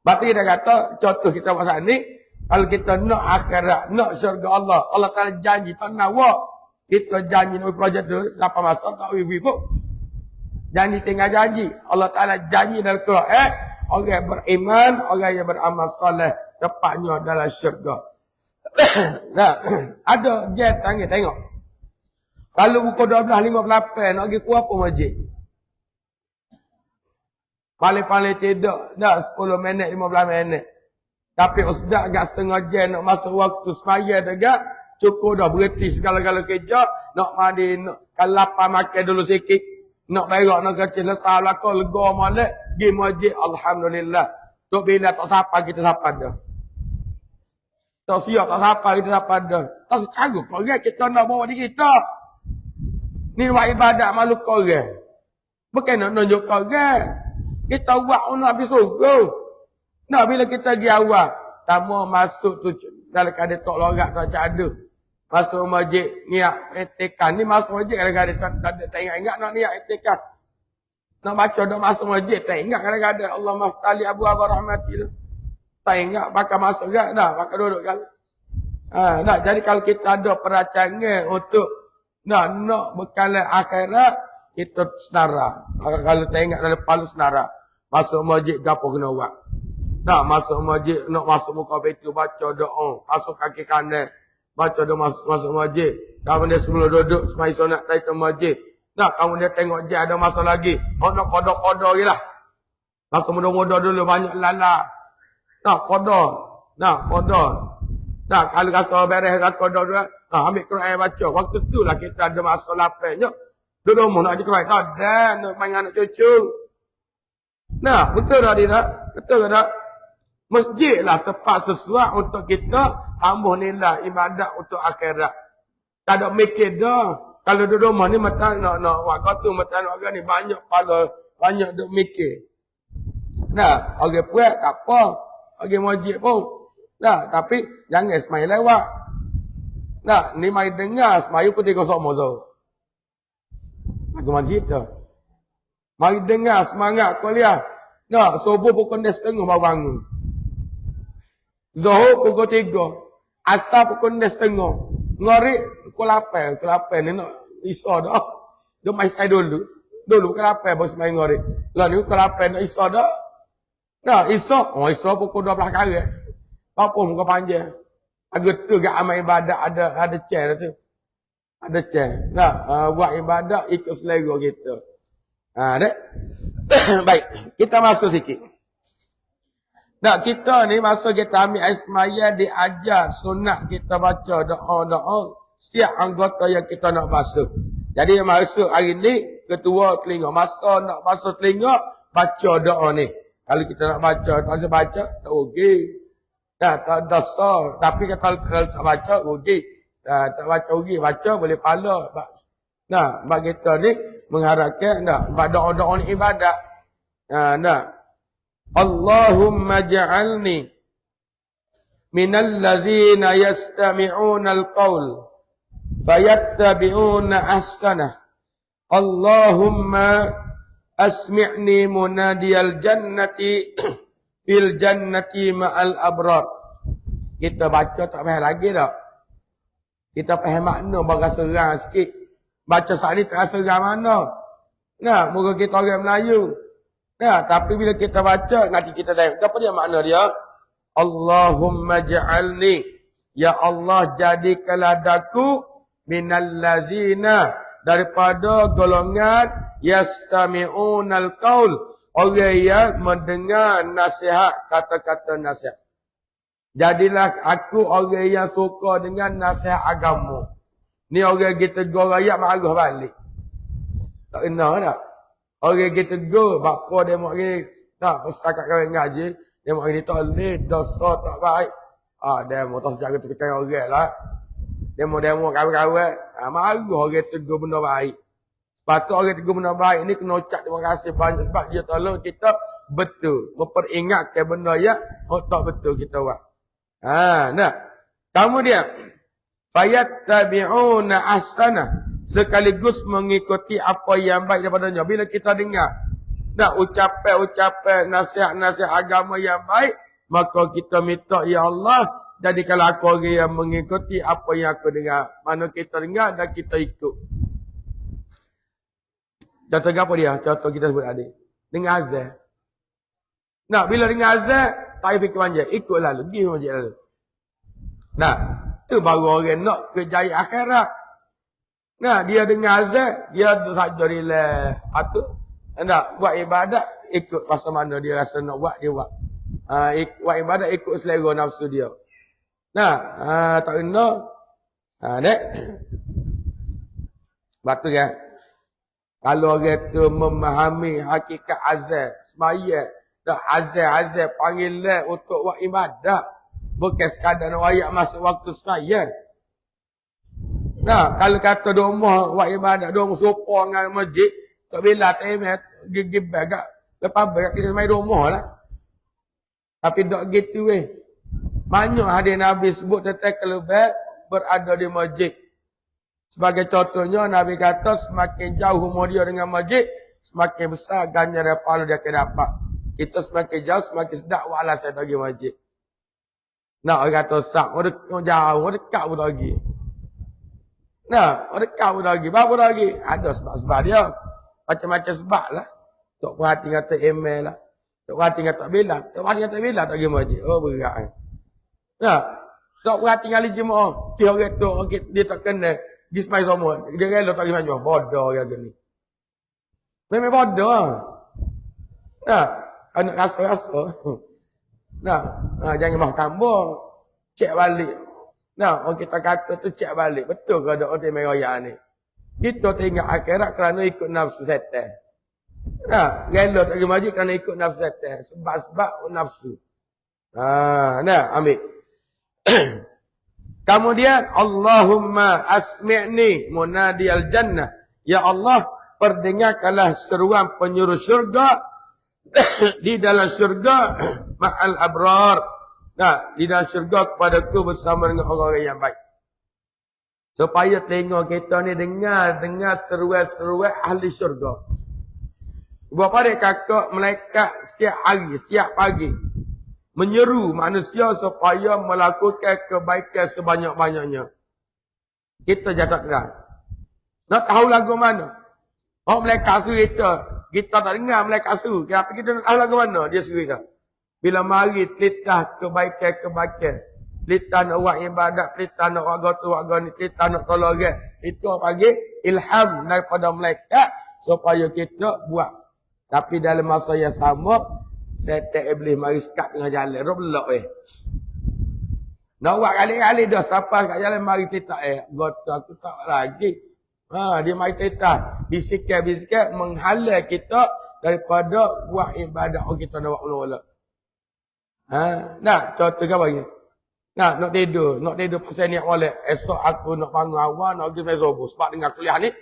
Berarti kita kata, contoh kita buat saat ni, kalau kita nak akhirat, nak syurga Allah, Allah Ta'ala janji, tak nak buat. Kita janji nak projek tu, siapa masa tak wiwi pun. Janji tinggal janji. Allah Ta'ala janji dalam Quran. Orang beriman, orang yang beramal soleh. Tepatnya dalam syurga. Nah, ada je tengok. Kalau buku 12.58, nak pergi kuah apa masjid? Paling-paling tidak. Dah 10 minit, 15 minit. Tapi ustaz agak setengah jam nak masuk waktu semaya tegak. Cukup dah berhenti segala-gala kerja. Nak mandi, kalau lapar makan dulu sikit. Nak berak, nak kecil, lesah, belakang, lega, malak. Pergi masjid, Alhamdulillah. Tok bila tak sapa, kita sapa dah. Tak siap, tak sapa, kita sapa dah. Tak secara korang, kita nak bawa diri kita. Ni buat ibadat malu korang. Bukan nak nunjuk korang. Kita buat nak habis suruh. Nah, bila kita pergi awal. Tamu masuk tu, dalam keadaan tak lorak, tak cadu. Masuk masjid, niat etikah. Ni masuk masjid, kadang-kadang tak ingat-ingat nak niat etikah. Nak baca dah masuk masjid, tak ingat kadang-kadang. Allah maftali abu rahmati tu. Tak ingat, bakal masuk kan? Dah, bakal duduk kan? Nah, jadi kalau kita ada perancangan untuk nak bekalan akhirat, kita senara. Kalau tak ingat dalam palu senara. Masuk masjid, gapo kena buat. Nak masuk masjid, nak masuk muka pintu, baca doa. Masuk kaki kanan. Baca doa masuk masjid. Kemudian sebelum duduk, semai sunat taita masjid. Nah, kemudian tengok je ada masa lagi. Nak kodoh-kodoh je lah. Masa muda-muda dulu, banyak lala. Nak kodoh. Nah, kalau rasa beres kodoh dulu, ambil Quran baca. Waktu tu lah kita ada masa lapangnya. Duduk rumah nak baca Quran. Tak ada, nak main anak cucu. Nah, betul tak dia? Betul tak? Masjid lah tempat sesuai untuk kita tambah nilai ibadat untuk akhirat. Tak ada mikir dah. Kalau duduk rumah ni mata nak buat tu mata nak ni banyak kala banyak duk mikir. Nah, orang puas tak apa. Orang masjid pun. Nah, tapi jangan semai lewat. Nah, ni mai dengar semai putih kosong mozo. Aku masjid tu. Mari dengar semangat kuliah. Nah, subuh pukul 2.30 baru bangun. Zuhur pukul 3. Asar pukul 2.30. Ngorek pukul 8. Pukul 8 ni nak isya dah. Dia main saya dulu. Dulu pukul 8 baru main ngorek. Lah ni pukul 8 nak isya dah. Nah, isya. Oh, isya pukul 12 kali. Apa muka panjang. Agak tu gak amal ibadat ada chair tu. Ada chair. Nah, buat ibadat ikut selera kita. Dek. Baik, kita masuk sikit. Nah, kita ni masa kita ambil air semaya diajar sunat kita baca doa-doa setiap anggota yang kita nak basuh. Jadi masuk hari ni ketua telinga. Masa nak basuh telinga, baca doa ni. Kalau kita nak baca, tak usah baca, tak rugi. Nah, tak dosa. Tapi kalau tak baca, rugi. Tak baca rugi, baca boleh pahala. Nah, bagi kita ni mengharapkan doa-doa ni ibadat. Nah. Allahumma ja'alni minal ladzina yastami'una al-qaul fayattabi'una ahsanah. Allahumma asmi'ni munadiyal jannati fil jannati ma'al abrar. Kita baca tak faham lagi tak? Kita faham makna bagi serang sikit. Baca saat ni tak serang mana? Nah, muka kita orang Melayu. Nah, tapi bila kita baca, nanti kita tengok. Apa dia makna dia? Allahumma ja'alni. Ya Allah, jadikanlah daku minal lazina. Daripada golongan yastami'unal qaul. Orang yang mendengar nasihat, kata-kata nasihat. Jadilah aku orang yang suka dengan nasihat agama. Ni orang kita tegur rakyat marah balik. Tak kena tak? Orang kita tegur, bapa dia mak gini. Tak, ustaz kat kawan ngaji. Dia mak gini tak boleh, dosa tak baik. Dia mau tak sejaga tu percaya orang lah. Dia mau kawan-kawan. Marah orang tegur benda baik. Lepas tu orang tegur benda baik ni kena ucap terima kasih banyak. Sebab dia tolong kita betul. Memperingatkan benda yang tak betul kita buat. Nah. Kemudian fayattabi'una ahsanah, sekaligus mengikuti apa yang baik daripadanya. Bila kita dengar ucapan nasihat-nasihat agama yang baik, maka kita minta, ya Allah, jadikanlah aku orang yang mengikuti apa yang aku dengar. Mana kita dengar dan kita ikut. Contoh apa dia? Contoh kita sebut tadi. Dengar azan. Nah, bila dengar azan, tak payah fikir panjang. Ikut lalu. Pergi masjid lalu. Nah, tu baru orang nak kejayaan akhirat. Nah, dia dengar azan, dia saja relax. Atau nak buat ibadat, ikut pasal mana dia rasa nak buat, dia buat. Buat ibadat ikut selera nafsu dia. Nah, tak kena. Nek. Batu kan. Kalau orang tu memahami hakikat azan, semaya, dah azan panggil untuk buat ibadat. Bukan sekadar nak wayak masuk waktu semaya. Nah, kalau kata di rumah buat ibadat, di rumah sopa dengan masjid, tak bila temet gigi bagak lepas bagak kita main rumah lah. Tapi tak gitu Banyak hadis Nabi sebut tentang kelebihan berada di masjid. Sebagai contohnya Nabi kata semakin jauh umur dia dengan masjid, semakin besar ganjaran pahala dia akan dapat. Kita semakin jauh semakin sedap walau saya pergi masjid. Nah, orang kata sak, orang jauh, orang dekat pun tak pergi. Nah, orang dekat pun tak pergi. Berapa tak pergi? Ada sebab-sebab dia. Macam-macam sebab lah. Tak perhati kata email lah. Tak perhati kata bila. Tak perhati kata bila tak pergi masjid. Oh, berat. Nah, tak perhati kali jemaah. Dia orang tu, dia tak kena. Dia semai semua. Dia rela tak pergi masjid. Bodoh orang ni. Memang bodoh lah. Nah, anak rasa-rasa. Nah, jangan mahu tambah. Cek balik. Nah, orang kita kata tu cek balik. Betul ke ada orang meraya ni? Kita tinggal akhirat kerana ikut nafsu setan. Nah, rela tak pergi masjid kerana ikut nafsu setan. Sebab-sebab nafsu. Nah, ambil. Kemudian, Allahumma asmi'ni munadiyal jannah. Ya Allah, perdengarkanlah seruan penyuruh syurga di dalam syurga ma'al abrar. Nah, di dalam syurga kepadaku bersama dengan orang-orang yang baik. Supaya tengok kita ni dengar seruan-seruan ahli syurga. Berapa dia kakak malaikat setiap hari, setiap pagi. Menyeru manusia supaya melakukan kebaikan sebanyak-banyaknya. Kita jatuh terang. Nak tahu lagu mana? Oh, malaikat suruh kita. Kita tak dengar malaikat suruh. Tapi kita nak tahu lagu mana? Dia suruh kita. Bila mari telitah kebaikan-kebaikan. Telitah nak buat ibadat. Telitah nak warga ni. Telitah nak tolong orang. Itu panggil ilham daripada malaikat. Supaya kita buat. Tapi dalam masa yang sama. Setan iblis mari sekat tengah jalan. Dia belok nak buat kali-kali dah. Sampai kat jalan mari telitah. Gota aku tak lagi. Dia mari telitah. Bisikan-bisikan menghalang kita. Daripada buat ibadat. Oh kita nak buat mula-mula. Nak contoh apa lagi? Nak tidur pasal niat molek. Esok aku nak bangun awal, nak pergi main subuh sebab dengar kuliah ni.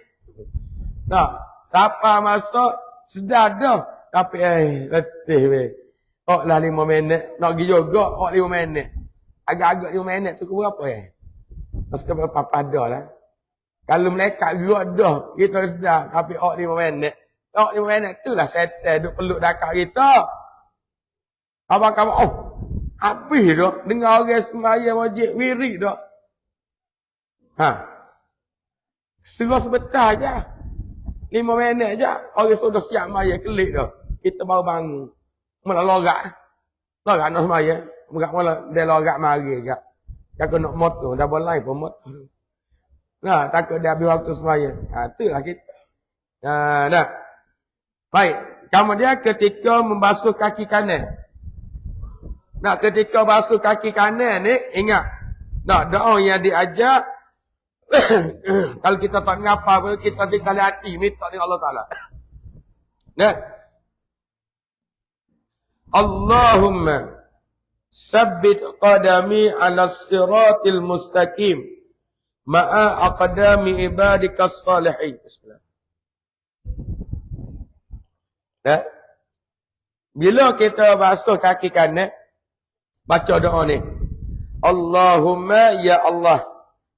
Siapa masuk sedar dah. Tapi letih weh. Lah 5 minit, nak pergi juga 5 minit. Agak-agak 5 minit tu ke berapa Masuk ke berapa dah lah. Kalau malaikat gerak dah, kita sedar. Tapi 5 minit. 5 minit tu lah setan duk peluk dekat kita. Abang-abang, habis dah. Dengar orang sembahyang wajib wirid dah. Serah sebentar je. 5 minit je. Orang sudah siap sembahyang, kelik dah. Kita baru bangun. Mula lorak. Lorak nak sembahyang. Mula dia lorak mari je. Takut nak motor. Dah boleh pun motor. Takut dia habis waktu sembahyang. Itulah kita. Nah. Baik. Kemudian ketika membasuh kaki kanan. Ketika basuh kaki kanan ni, ingat. Doa yang diajar. Kalau kita tak ngapa, kita sekali hati, minta dengan Allah Ta'ala. Allahumma sabbit qadami ala siratil mustaqim. Ma'a aqdami ibadikas salihin. Bismillah. Bila kita basuh kaki kanan, baca doa ni. Allahumma ya Allah.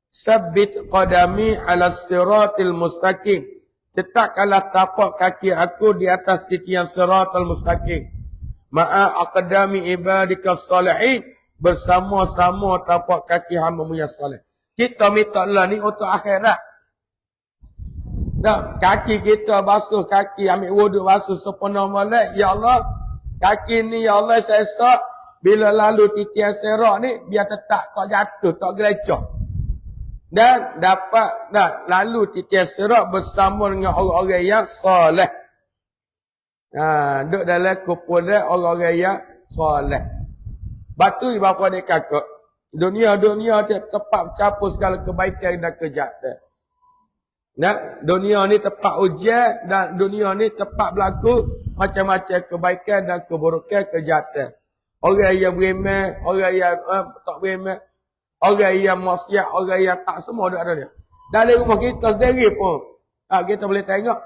Sabbit qadami ala siratil mustaqim. Letakkanlah tapak kaki aku di atas titian siratal mustaqim. Ma'a aqdami ibadikas salihin. Bersama-sama tapak kaki hamba-Mu yang salih. Kita minta Allah ni untuk akhirat. Kaki kita basuh kaki. Ambil wuduk basuh sempurna molek. Ya Allah. Kaki ni ya Allah saya esok. Bila lalu titian serak ni, biar tetap tak jatuh, tak gelecah. Dan dapat lalu titian serak bersama dengan orang-orang yang soleh. Duduk dalam kumpulan orang-orang yang soleh. Batu bapa dia kakak. Dunia tempat mencapai segala kebaikan dan kejahatan. Dunia ni tempat ujian dan dunia ni tempat berlaku macam-macam kebaikan dan keburukan kejahatan. Orang yang beriman, orang yang tak beriman, orang yang maksiat, orang yang tak, semua ada dia. Dalam rumah kita sendiri pun kita boleh tengok.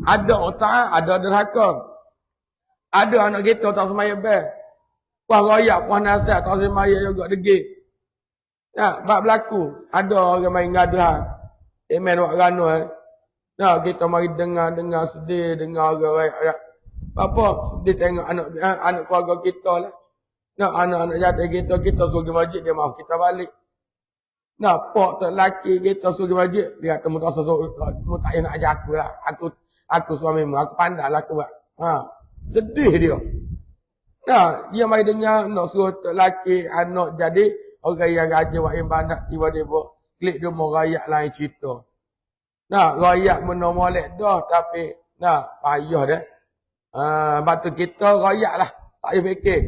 Ada otak, ada derhaka. Ada anak kita tak semaya ber. Puan royak, puan nasihat, tak semaya juga degil. Bab berlaku. Ada orang main gaduh. Main buat ranu. Kita mari dengar sedih, dengar orang royak. Apa? Sedih tengok anak keluarga kita lah. Anak-anak jatuh kita suruh pergi masjid, dia mahu kita balik. Pak tak lelaki kita suruh pergi masjid, dia kata mutak nak ajar aku lah. Aku suamimu, aku pandai lah aku buat. Sedih dia. Dia mari dengar nak suruh tak lelaki anak jadi orang yang raja buat ibadat, tiba-tiba klik dia mau rayak lain cerita. Rayak menomolek dah, tapi payah dah. Batu kita rayak lah. Tak payah fikir.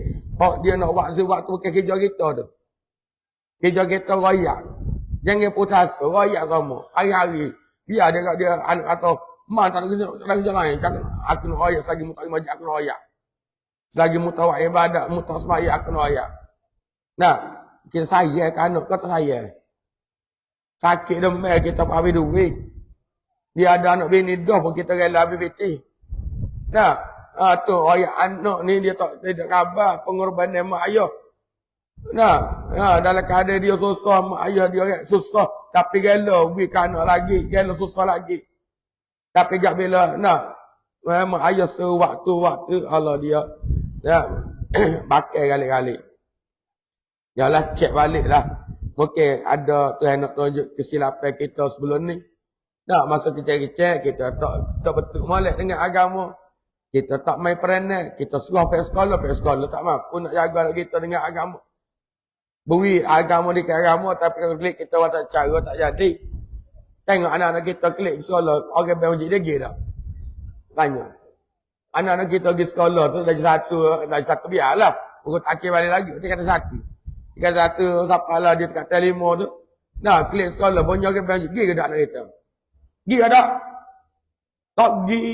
Dia nak waktu bukan kerja kita tu. Kerja kita rayak. Jangan putus asa, rayak sama. Hari-hari. Biar dia anak kata, "Man tak ada kerja lain. Aku nak rayak selagi mutak majlis aku nak rayak. Selagi mutak buat ibadat, mutak sembahyang aku nak rayak." Kita sayang kan anak, kata sayang. Sakit demam kita habis duit. Dia ada anak bini dah pun kita rela habis piti. Tu ayah anak ni dia tak khabar pengorbanan mak ayah. Dalam keadaan dia susah, mak ayah dia susah, tapi rela beri ke anak lagi, rela susah lagi. Tapi jak bila nak memang ayah sewaktu-waktu Allah dia ya pakai kali-kali. Yalah cek balik lah. Mungkin ada Tuhan nak tunjuk kesilapan kita sebelum ni. Tak masa kecil-kecil kita tak betul molek dengan agama. Kita tak main peranan, kita suruh pergi sekolah tak mampu nak jaga kita dengan agama. Beri agama di agama tapi kalau klik kita buat tak cara tak jadi. Tengok anak-anak kita klik sekolah, orang berhujung dia gila tak? Tanya. Anak-anak kita pergi sekolah tu dari satu biarlah. Pukul akhir balik lagi, dia kata satu. Dia kata satu, siapa lah dia dekat telimo tu. Nah, klik sekolah, banyak orang berhujung, pergi ke tak anak kita? Pergi ke tak? Tak pergi.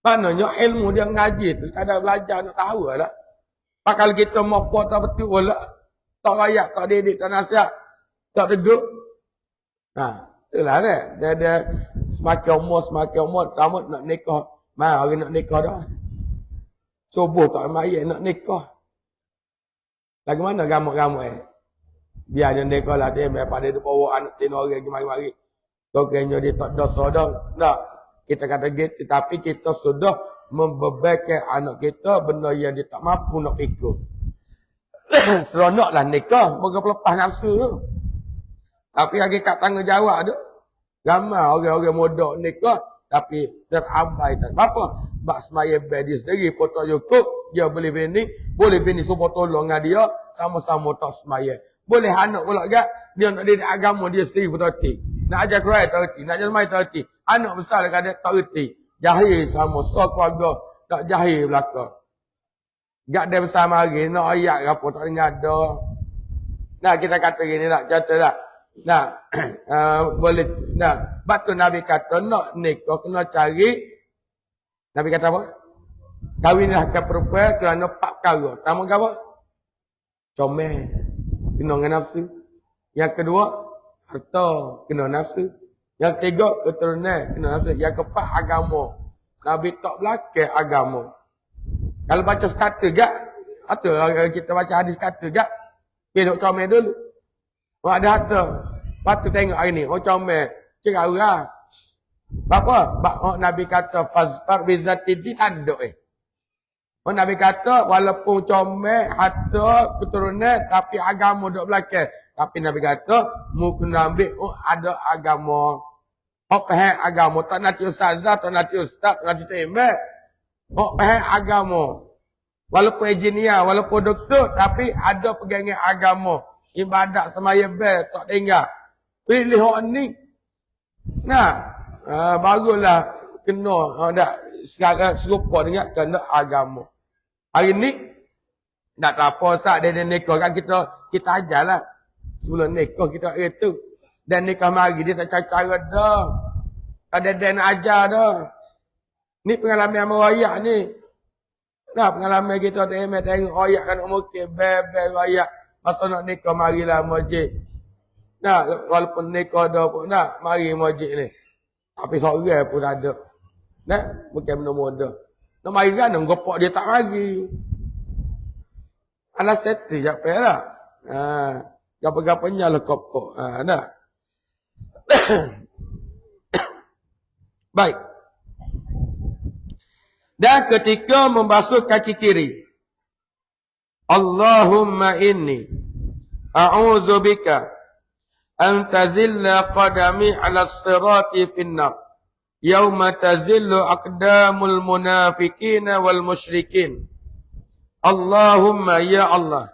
Maknanya ilmu dia ngaji tu sekadar belajar nak tahu lah. Pakal kita mau apa tak betul lah. Tak rayak, tak didik, tak nasihat. Tak tegur. Ha, itulah dia semakin umur, tamat nak nikah. Mari nak nikah dah. Subuh tak mari nak nikah. Lagu mana gamuk-gamuk Biar dia nikah lah dia, biar pada dia bawa anak tino orang mari-mari. Kau kena dia tak dosa dah. Tak. Kita kata gitu, tapi kita sudah membebankan anak kita benda yang dia tak mampu nak ikut. Seronoklah nikah, moga pelepas nafsu tu. Tapi lagi kat tanggungjawab tu, ramai orang-orang muda nikah, tapi terabai tak. Apa? Bak semaya bedi sendiri, potong cukup, dia boleh bini supaya tolong dengan dia, sama-sama tak semaya. Boleh anak pula gak, dia nak didik agama dia sendiri betul-betul. Nak ajar Quran tak erti, nak ajar mai tak erti. Anak besar dekat dia tak erti. Jahil sama so keluarga tak jahil belaka. Gak dia besar mari nak ayat apa tak dengar ada. Nah kita kata gini nak contoh tak. Nah boleh nah batu Nabi kata nak nikah kena cari Nabi kata apa? Kawinlah ke perempuan kerana 4 perkara. Pertama apa? Comel. Kena dengan nafsu. Yang kedua harta kena nafsu. Yang ketiga keturunan kena nafsu. Yang keempat agama. Nabi tak belakang agama. Kalau baca sekata gak, atau kita baca hadis kata gak, kita comel dulu. Orang ada harta. Lepas tu tengok hari ni, orang comel, cerau lah. Apa? Nabi kata fazfar bizatidin ada Nabi kata walaupun comel, harta, keturunan tapi agama duk belakang. Tapi Nabi kata mungkin Nabi ada agama. Faham agama, tak nanti ustazah, tak nanti ustaz, tak nanti tembak. Faham agama. Walaupun engineer, walaupun doktor tapi ada pegangan agama. Ibadat semaya bel tak tinggal. Pilih orang ni. Nah, barulah kena dak sekarang serupa dengan kena agama. Hari ni tak apa sat dia nikah kan kita ajarlah. Sebelum nikah kita itu dan nikah mari dia tak cara dah. Ada dia nak ajar dah. Ni pengalaman merayak ni. Nah, pengalaman kita tengok royak kan mungkin bebel royak. Masa nak nikah marilah masjid. Nah, walaupun nikah dah pun nak mari masjid ni. Tapi seorang pun ada. Nah, bukan benda mudah. Nak mari kan ngopok dia tak mari. Alah settle jak lah. Gapa-gapanya lah kopok. Nah. Baik. Dan ketika membasuh kaki kiri. Allahumma inni a'udzubika an tazilla qadami 'ala as-sirati fin-nar yauma tazillu aqdamul munafiqin wal musyrikin. Allahumma ya Allah,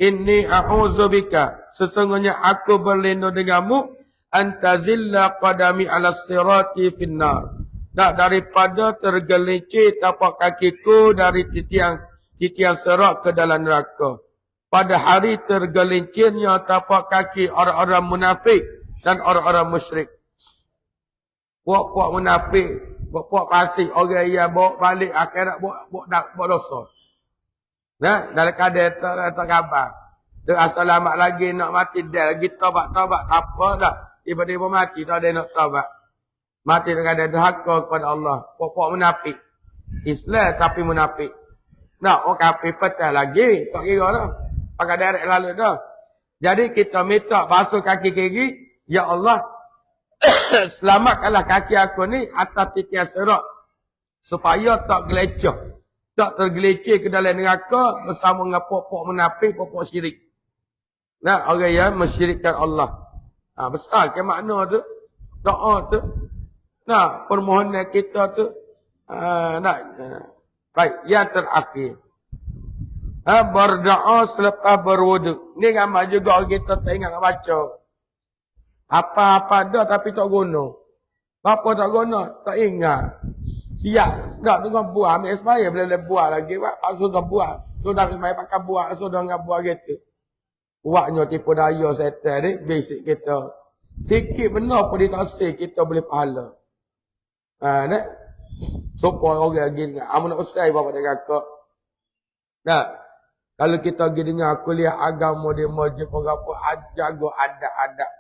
inni a'udzubika, sesungguhnya aku berlindung denganmu, an tazilla qadami 'ala as-sirati fin-nar, daripada tergelincir tapak kakiku dari titian serak ke dalam neraka. Pada hari tergelincirnya tapak kaki orang-orang munafik dan orang-orang musyrik. Puak-puak munafik, puak-puak fasik, orang yang bawa balik akhirat buat dosa. Nah, dalam keadaan tak khabar. Dia selamat lagi nak mati dah lagi taubat tak apa dah. Tiba-tiba mati tak ada nak taubat. Mati dengan keadaan derhaka kepada Allah. Puak-puak munafik. Islam tapi munafik. Nah, orang kafir petah lagi. Tak kira dah. Pakai direct lalu dah. Jadi kita minta basuh kaki kiri. Ya Allah. Selamatkanlah kaki aku ni atas tikian sirat. Supaya tak geleceh. Tak tergeleceh ke dalam neraka bersama dengan pokok munafik, pokok syirik. Nah, orang yang mensyirikkan Allah. Besar ke makna tu? Doa tu. Nah, permohonan kita tu. Baik, yang terakhir. Berdoa selepas berwuduk. Ni ramai juga orang kita tak ingat nak baca. Apa-apa dah tapi tak guna. Apa tak guna? Tak ingat. Siap. Tak dengan buah. Ambil semaya boleh buah lagi. Pak sudah buah. Sudah semaya pakai buah. Sudah dengan buah gitu. Buatnya tipu daya setan ni. Basic kita. Sikit benar pun dia tak say. Kita boleh pahala. Nak? Supaya orang lagi dengar. Amun nak usai bapak dia kakak. Nah. Kalau kita pergi dengar kuliah agama di masjid apa jaga adat-adat.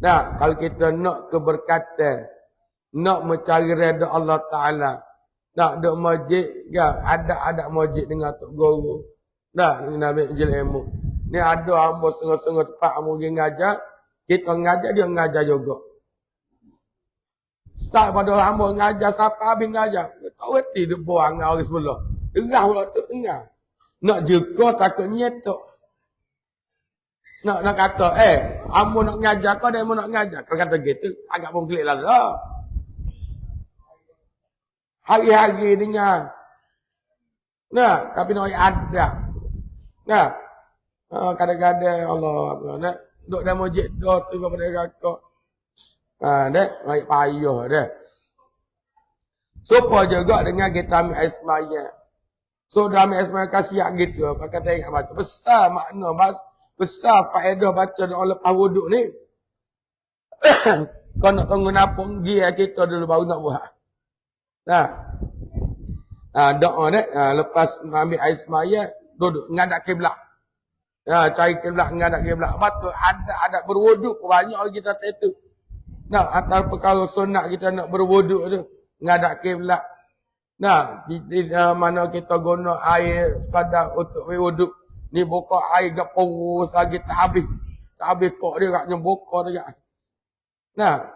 Nah, kalau kita nak keberkatan, nak mencari redha Allah Taala, nak duk masjid, ya, adat-adat masjid dengan tok guru. Nah, ni Nabi ilmu. Ni ada hamba setengah-setengah tempat hamba pergi ngajar, kita ngajar dia ngajar juga. Start pada hamba ngajar sampai habis ngajar. Tak reti dia buang dengan orang sebelah. Derah pula tu dengar. Nak juga takut nyetok. Nak kata, hamba nak ngajar kau, dia mau nak ngajar. Kalau kata gitu, agak pun klik lah. Hari-hari dengar. Nah, tapi nak ada. Nah, kadang-kadang Allah, nak duduk dalam masjid, duduk tu kepada kakak. Dah, baik payah dah. Supaya juga dengan kita ambil air semayang. So, dalam air semayang kasihan gitu. Pakai tengok baca. Besar makna, besar faedah baca doa lepas wuduk ni. Kau nak tunggu napung gia kita dulu baru nak buat. Nah. Doa ni, lepas ambil air semayang, duduk, ngadak kiblat. Cari kiblat, ngadak kiblat. Betul, ada berwuduk. Banyak orang kita tak itu. Nah, antara perkara sunat kita nak berwuduk tu. Ngadak kiblat. Nah, di mana kita guna air sekadar untuk berwuduk. Ni buka air gapus lagi tak habis. Tak habis kok dia katnya buka dia. Nah,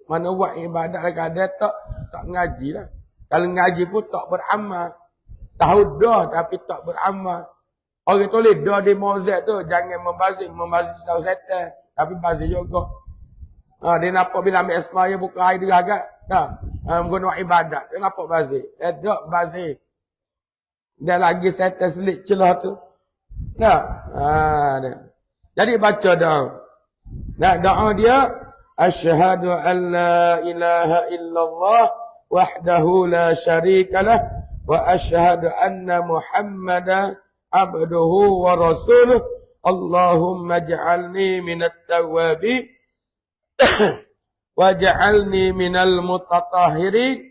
mana buat ibadat kadang tak ngaji lah. Kalau ngaji pun tak beramal. Tahu dah tapi tak beramal. Orang tulis dah di mozek tu jangan membazir setahu setan. Tapi bazir juga. Dia nampak bila ambil semaya buka air dia agak. Nah, menggunakan ibadat. Dia nampak bazir. Tak bazir. Dan lagi setan selit celah tu. Nah, jadi baca doa. Nah, doa dia asyhadu an la ilaha illallah wahdahu la syarikalah wa asyhadu anna Muhammadan abduhu wa rasuluh. Allahumma ij'alni minat tawwabin waj'alni minal mutatahhirin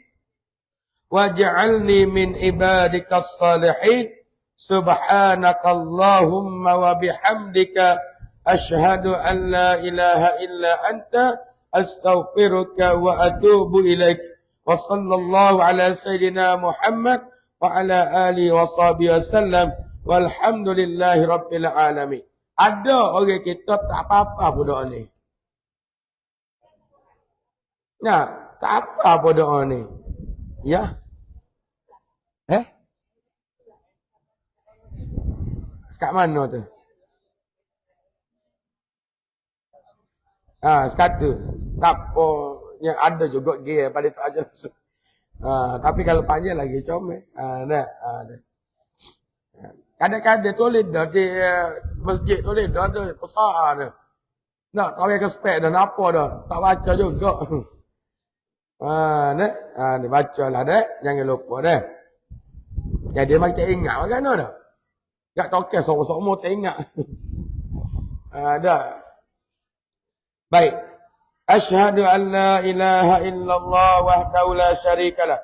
waj'alni min ibadikas salihin. Subhanakallahumma wa bihamdika asyhadu an la ilaha illa anta astaghfiruka wa atubu ilaik. Wa sallallahu ala sayyidina Muhammad wa ala alihi wa sahbihi wasallam walhamdulillahi rabbil alamin. Ada orang kita tak apa-apa pun doa ni. Nah, tak apa pun doa ni. Ya. Sekat mana tu? Sekatu. Tak apa. Yang ada juga gear pada tak ajar. Tapi kalau panjang lagi comel. Kadang-kadang tulis dah di masjid tulis dah ada besar dah. Nak tahu yang spek dah apa dah. Tak baca juga. Ni baca lah dah. Jangan lupa dah. Jadi macam ingat bagaimana dah. Tak tokeh semua tak ingat. Dah. Baik. Asyhadu an la ilaha illallah wahdahu la syarikalah.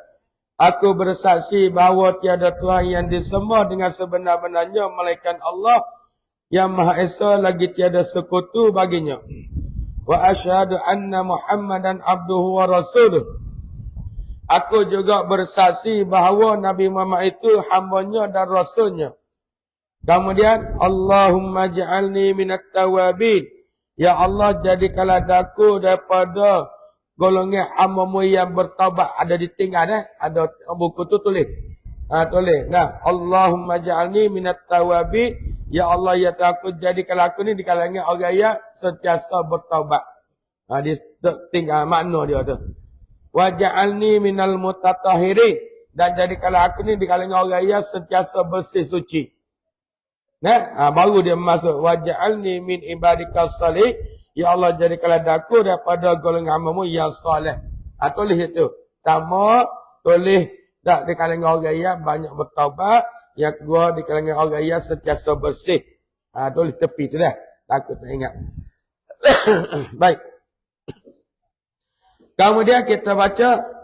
Aku bersaksi bahawa tiada Tuhan yang disembah dengan sebenar-benarnya melainkan Allah yang Maha Esa, lagi tiada sekutu baginya. Wa asyhadu anna Muhammadan abduhu wa rasuluh. Aku juga bersaksi bahawa Nabi Muhammad itu hambanya dan rasulnya. Kemudian Allahumma ja'alni minat tawabin. Ya Allah, jadikanlah daku daripada golongan hamba-Mu yang bertaubat. Ada ditinggal ada buku tu tulis. Tulis. Nah, Allahumma ja'alni minat tawabi. Ya Allah, ya aku jadikanlah aku ni di kalangan orang yang sentiasa bertaubat. Dia tinggal makna dia tu. Wa ja'alni minal mutatahirin. Dan jadikanlah aku ni di kalangan orang yang sentiasa bersih suci. Nah, baru dia masuk waj'alni min ibadikas salih. Ya Allah, jadikanlah aku daripada golongan hamba-Mu yang soleh. Tulis itu. Pertama, tulis tak di kalangan orang yang banyak bertaubat. Yang kedua, di kalangan orang yang sentiasa bersih. Tulis tepi tu dah. Takut tak ingat. Baik. Kemudian kita baca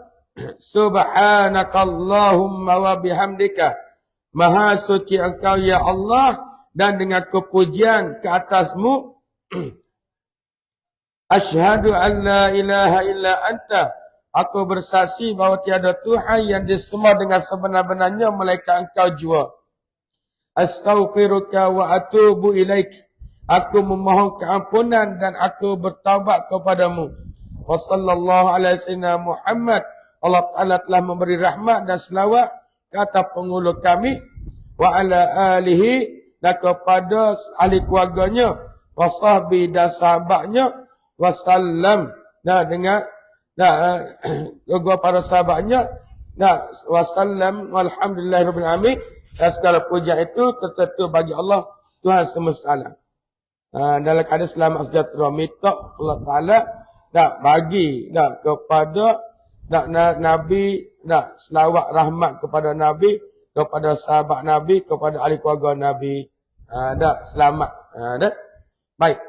Subhanakallahumma wa bihamdika. Maha suci Engkau ya Allah, dan dengan kepujian ke atas-Mu asyhadu an la ilaha illa anta. Aku bersaksi bahawa tiada Tuhan yang disembah dengan sebenar-benarnya melainkan Engkau jua. Astaghfiruka wa atubu ilaik. Aku memohon keampunan dan aku bertaubat kepadamu. Wa sallallahu alaihi wasallam Muhammad. Allah Ta'ala telah memberi rahmat dan selawat kata penghulu kami wa ala alihi, dan kepada ahli keluarganya, wa sahbi dan sahabatnya, wa sallam, dan dengan juga para sahabatnya, dan wa sallam walhamdulillahirabbil alamin. Dan segala pujian itu tertentu bagi Allah Tuhan semesta alam. Dalam keadaan selamat sejahtera, minta Allah Ta'ala bagi kepada Nabi, selawat rahmat kepada Nabi, kepada sahabat Nabi, kepada ahli keluarga Nabi. Selamat. Baik.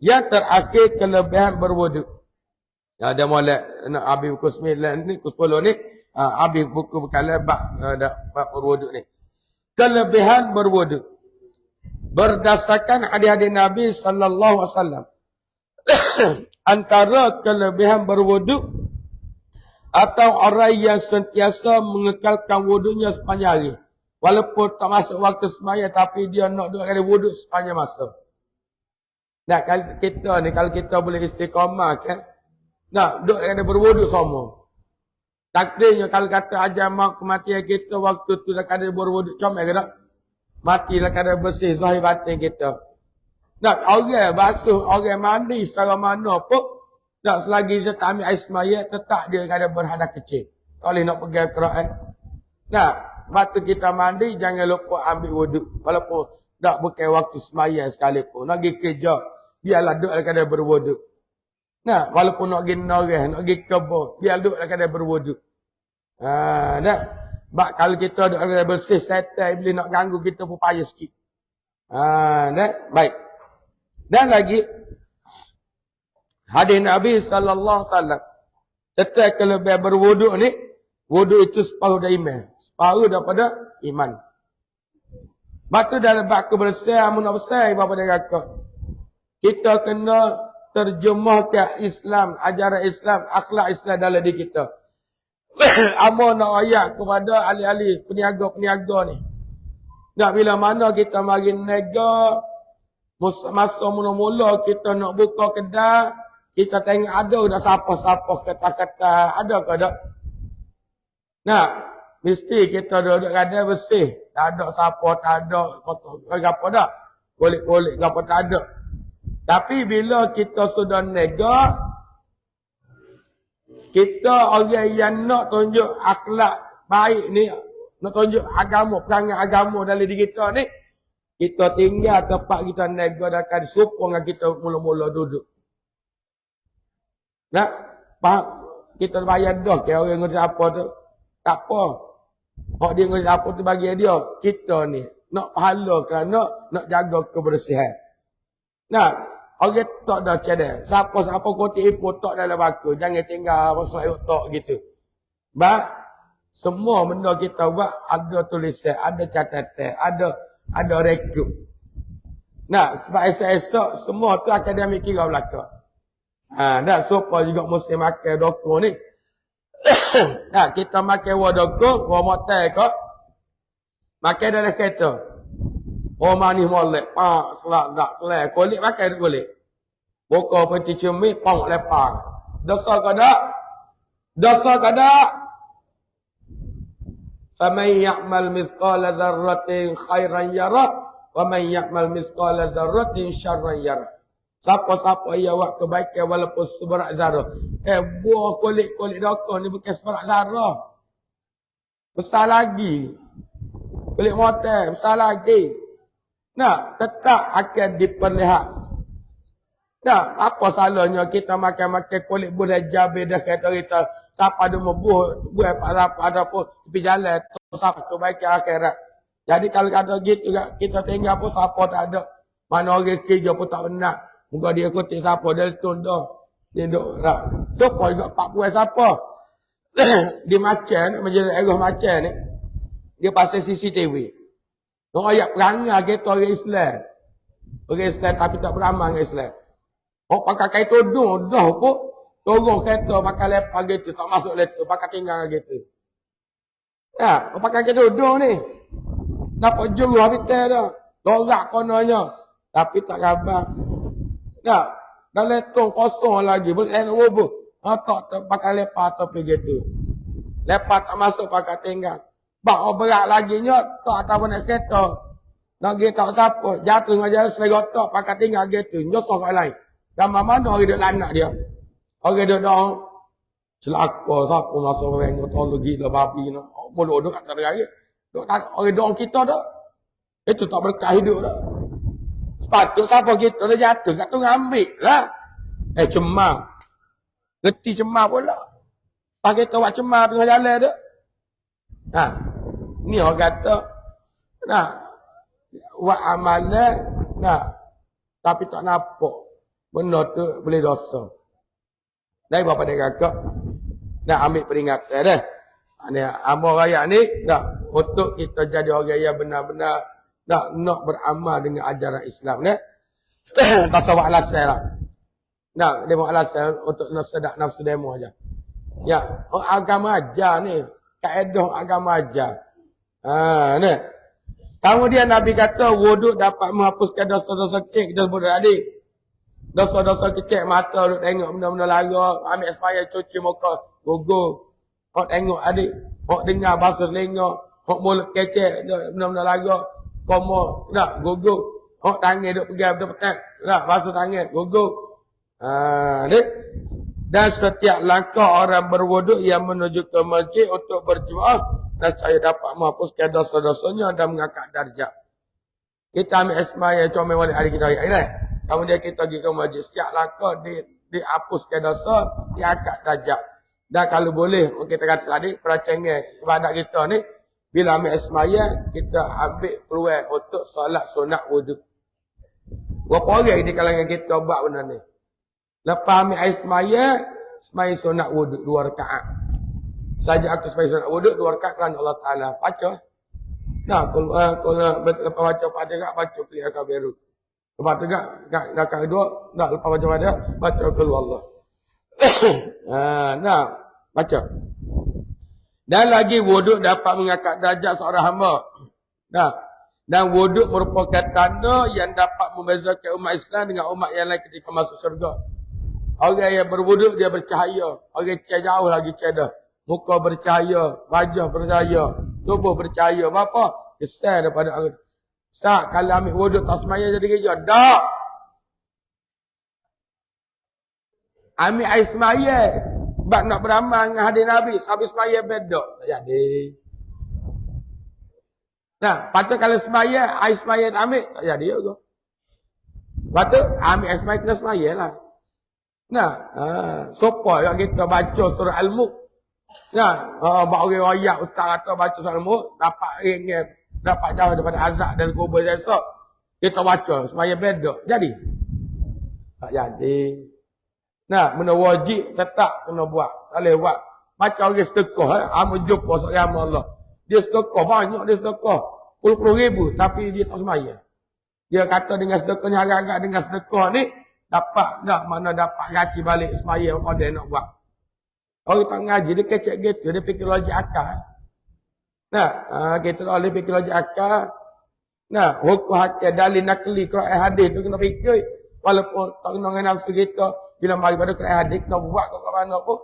Yang terakhir, kelebihan berwuduk. Dia mulai nak habis buku 9 ni, buku 10 ni, habis buku berkala bab berwuduk ni. Kelebihan berwuduk. Berdasarkan hadis-hadis Nabi sallallahu alaihi wasallam. Antara kelebihan berwuduk atau orang yang sentiasa mengekalkan wuduknya sepanjang hari. Walaupun tak masuk waktu sembahyang, tapi dia nak duduk kali wuduk sepanjang masa. Nah, kalau kita boleh istiqamah kan, nak duduk kali berwuduk semua. Takdirnya kalau kata ajar mak kematian kita waktu tu dah kali berwuduk comel ke tak? Matilah kali bersih zahir batin kita. Nak orang basuh, orang mandi secara mana pun, tak selagi dia tak ambil air semaya, tetap dia ada berhadas kecil. Tak boleh nak pergi Quran. Nah, waktu kita mandi, jangan lupa ambil wuduk. Walaupun tak bukan waktu semaya sekalipun. Nak pergi kerja, biarlah duduk dalam keadaan berwuduk. Nah, walaupun nak pergi noreh, nak pergi kebun, biar duduk dalam keadaan berwuduk. Nah, kalau kita duduk dalam keadaan bersih, setan boleh nak ganggu kita pun payah sikit. Nah, baik. Dan lagi, hadis Nabi sallallahu alaihi wasallam tentang kelebihan berwuduk ni, wuduk itu separuh dari iman, separuh daripada iman. Batu dalam bab kebersihan amun besar bapa dan kakak. Kita kena terjemahkan Islam, ajaran Islam, akhlak Islam dalam diri kita. Amun nak ayat kepada ahli-ahli peniaga-peniaga ni. Nak bila mana kita mari nega, masa mula-mula kita nak buka kedai, kita tengok ada dah siapa-siapa kata-kata, ada ke tak? Nah, mesti kita duduk kedai bersih. Tak ada siapa, tak ada kotor, apa dah. Kulit-kulit, apa tak ada. Tapi bila kita sudah nega, kita orang yang nak tunjuk akhlak baik ni, nak tunjuk agama, perangai agama dalam diri kita ni, kita tinggal tempat kita nega dan akan disupung dengan kita mula-mula duduk. Nak, kita bayar dah ke orang yang apa tu. Tak apa. Hak dia ngurus apa tu bagi dia. Kita ni nak pahala kerana nak jaga kebersihan. Nah, orang tak dah cadang. Siapa-siapa kotik ipu tak dalam baku. Jangan tinggal pasal tak gitu. Semua benda kita buat ada tulisan, ada catatan, ada rekod. Nah, sebab esok-esok semua tu akan dia ambil kira belakang. Dah supaya juga mesti makan doko ni. Nah, kita makan wadoko, motor ke, makan dalam kereta. Manis molek, selak tak, kulit makan kulit. Buka peti cermin, pong lepar. Dosa ke tak? Dosa ke tak? Faman ya'mal mithqala dzarratin khairan yarah wa man ya'mal mithqala dzarratin syarran yarah. Siapa-siapa yang buat kebaikan walaupun seberat zarah. Buah kulit-kulit dokor ni bukan seberat zarah. Besar lagi. Kulit motel besar lagi. Nah, tetap akan diperlihat. Nah, apa salahnya kita makan-makan kulit budak jabir dah kata kita siapa ada buah apa ada pun tepi jalan tetap kebaikan akhirat. Jadi kalau kata gitu kita tinggal pun siapa tak ada. Mana orang kerja pun tak benar. Muka dia kutip siapa dia letun dah. Dia duduk dah. Siapa juga pak puas siapa? Di macam menjadi erah macam ni. Dia pasal CCTV. Orang ayat perangai kita orang Islam. Orang Islam tapi tak beramal dengan Islam. Oh pakai kain tudung dah pun turun kereta pakai lepas gitu tak masuk lepas pakai tinggal gitu. Ya, pakai kain tudung ni. Dapat juru habitat dah. Lorak kononnya. Tapi tak khabar. Nah, dah letung kosong lagi boleh roboh. Tak pakai lepas atau pergi gitu. Lepas tak masuk pakai tinggal. Bak berat lagi nya tak tahu nak kereta. Nak pergi tak siapa. Jatuh dengan jalan selegotok pakai tinggal gitu. Nyosok kat lain. Gambar mana orang duduk lanak dia? Orang duduk dah celaka siapa masuk orang tolong gila babi nak. Bodoh duduk kat negara. Orang doang kita dah. Itu tak berkah hidup dah. Sepatut siapa kita dah jatuh kat tu ambil lah. Cemar. Geti cemar pula. Pakai kita buat cemar tengah jalan dah. Ni orang kata buat amalan tapi tak nampak. Benda tu boleh dosa. Dari bapa dia kakak nak ambil peringatan dah. Ni amal raya ni untuk kita jadi orang yang benar-benar nak beramal dengan ajaran Islam ni. Pasal buat alasan lah. Dia buat alasan untuk sedak nafsu demo aja. Ya, agama aja ni. Kaedah agama aja. Ni. Kemudian Nabi kata wuduk dapat menghapuskan dosa-dosa kecil kita sebut tadi. Dosa-dosa kecil mata duk tengok benda-benda lara, ambil supaya cuci muka, gugur. Hok tengok adik, hok dengar bahasa telinga, hok mulut kecek benda-benda lara, komo dak gugur. Hok tangan duk pegang benda petang, dak bahasa tangan gugur. Ni. Dan setiap langkah orang berwuduk yang menuju ke masjid untuk berjemaah dan saya dapat menghapuskan dosa-dosanya dan mengangkat darjat. Kita ambil ismaya comel wali hari kita hari ni. Kemudian kita pergi ke masjid. Setiap langkah dihapuskan dosa, diangkat darjat. Dan kalau boleh, kita kata tadi, peracangan ibadat kita ni, bila ambil ismaya, kita ambil peluang untuk solat sunat wuduk. Berapa orang di kalangan kita buat benda ni? Lepas ambil ismaya, semaya sunat wuduk 2 rakaat. Saja aku semaya sunat wuduk 2 rakaat kerana Allah Ta'ala. Baca. Kalau lepas baca pada baca pilih kabiru. Lepas tu rakaat kedua, lepas baca pada baca keluar Allah. Baca. Dan lagi wuduk dapat mengangkat darjat seorang hamba. Dan wuduk merupakan tanda yang dapat membezakan umat Islam dengan umat yang lain ketika masuk syurga. Orang yang berwuduk dia bercahaya. Orang jauh lagi cerdas. Muka bercahaya, wajah bercahaya, tubuh bercahaya. Apa? Kesan daripada orang. Ustaz, kalau ambil wuduk tak semaya jadi kerja. Tak. Ambil air semaya. Sebab nak beramal dengan hadis Nabi. Habis semaya beda. Tak jadi. Patut kalau semaya, air semaya nak ambil. Tak jadi juga. Patut ambil air semaya kena semaya lah. Supaya kita baca surah Al-Mulk. Bahawa orang royak ustaz kata baca surah Al-Mulk. Dapat ringan. Dapat jauh daripada azab dan kubur esok. Kita baca semaya beda. Jadi? Tak jadi. Benda wajib tetap kena buat. Tak boleh buat. Macam orang sedekah. Amu jumpa seorang Allah. Dia sedekah. Banyak dia sedekah. Puluh-puluh ribu. Tapi dia tak semaya. Dia kata dengan sedekah ni. Harap-harap dengan sedekah ni. Dapat mana dapat ganti balik semaya. Apa dia nak buat. Orang tak ngaji. Dia kecek gitu. Dia fikir logik akal. Kita tak boleh fikir logik akal. Hukum hakim dalil nakli Quran hadis tu kena fikir. Walaupun tak kena dengan nafsu kita, bila mari pada Quran hadis, kita buat kat mana pun.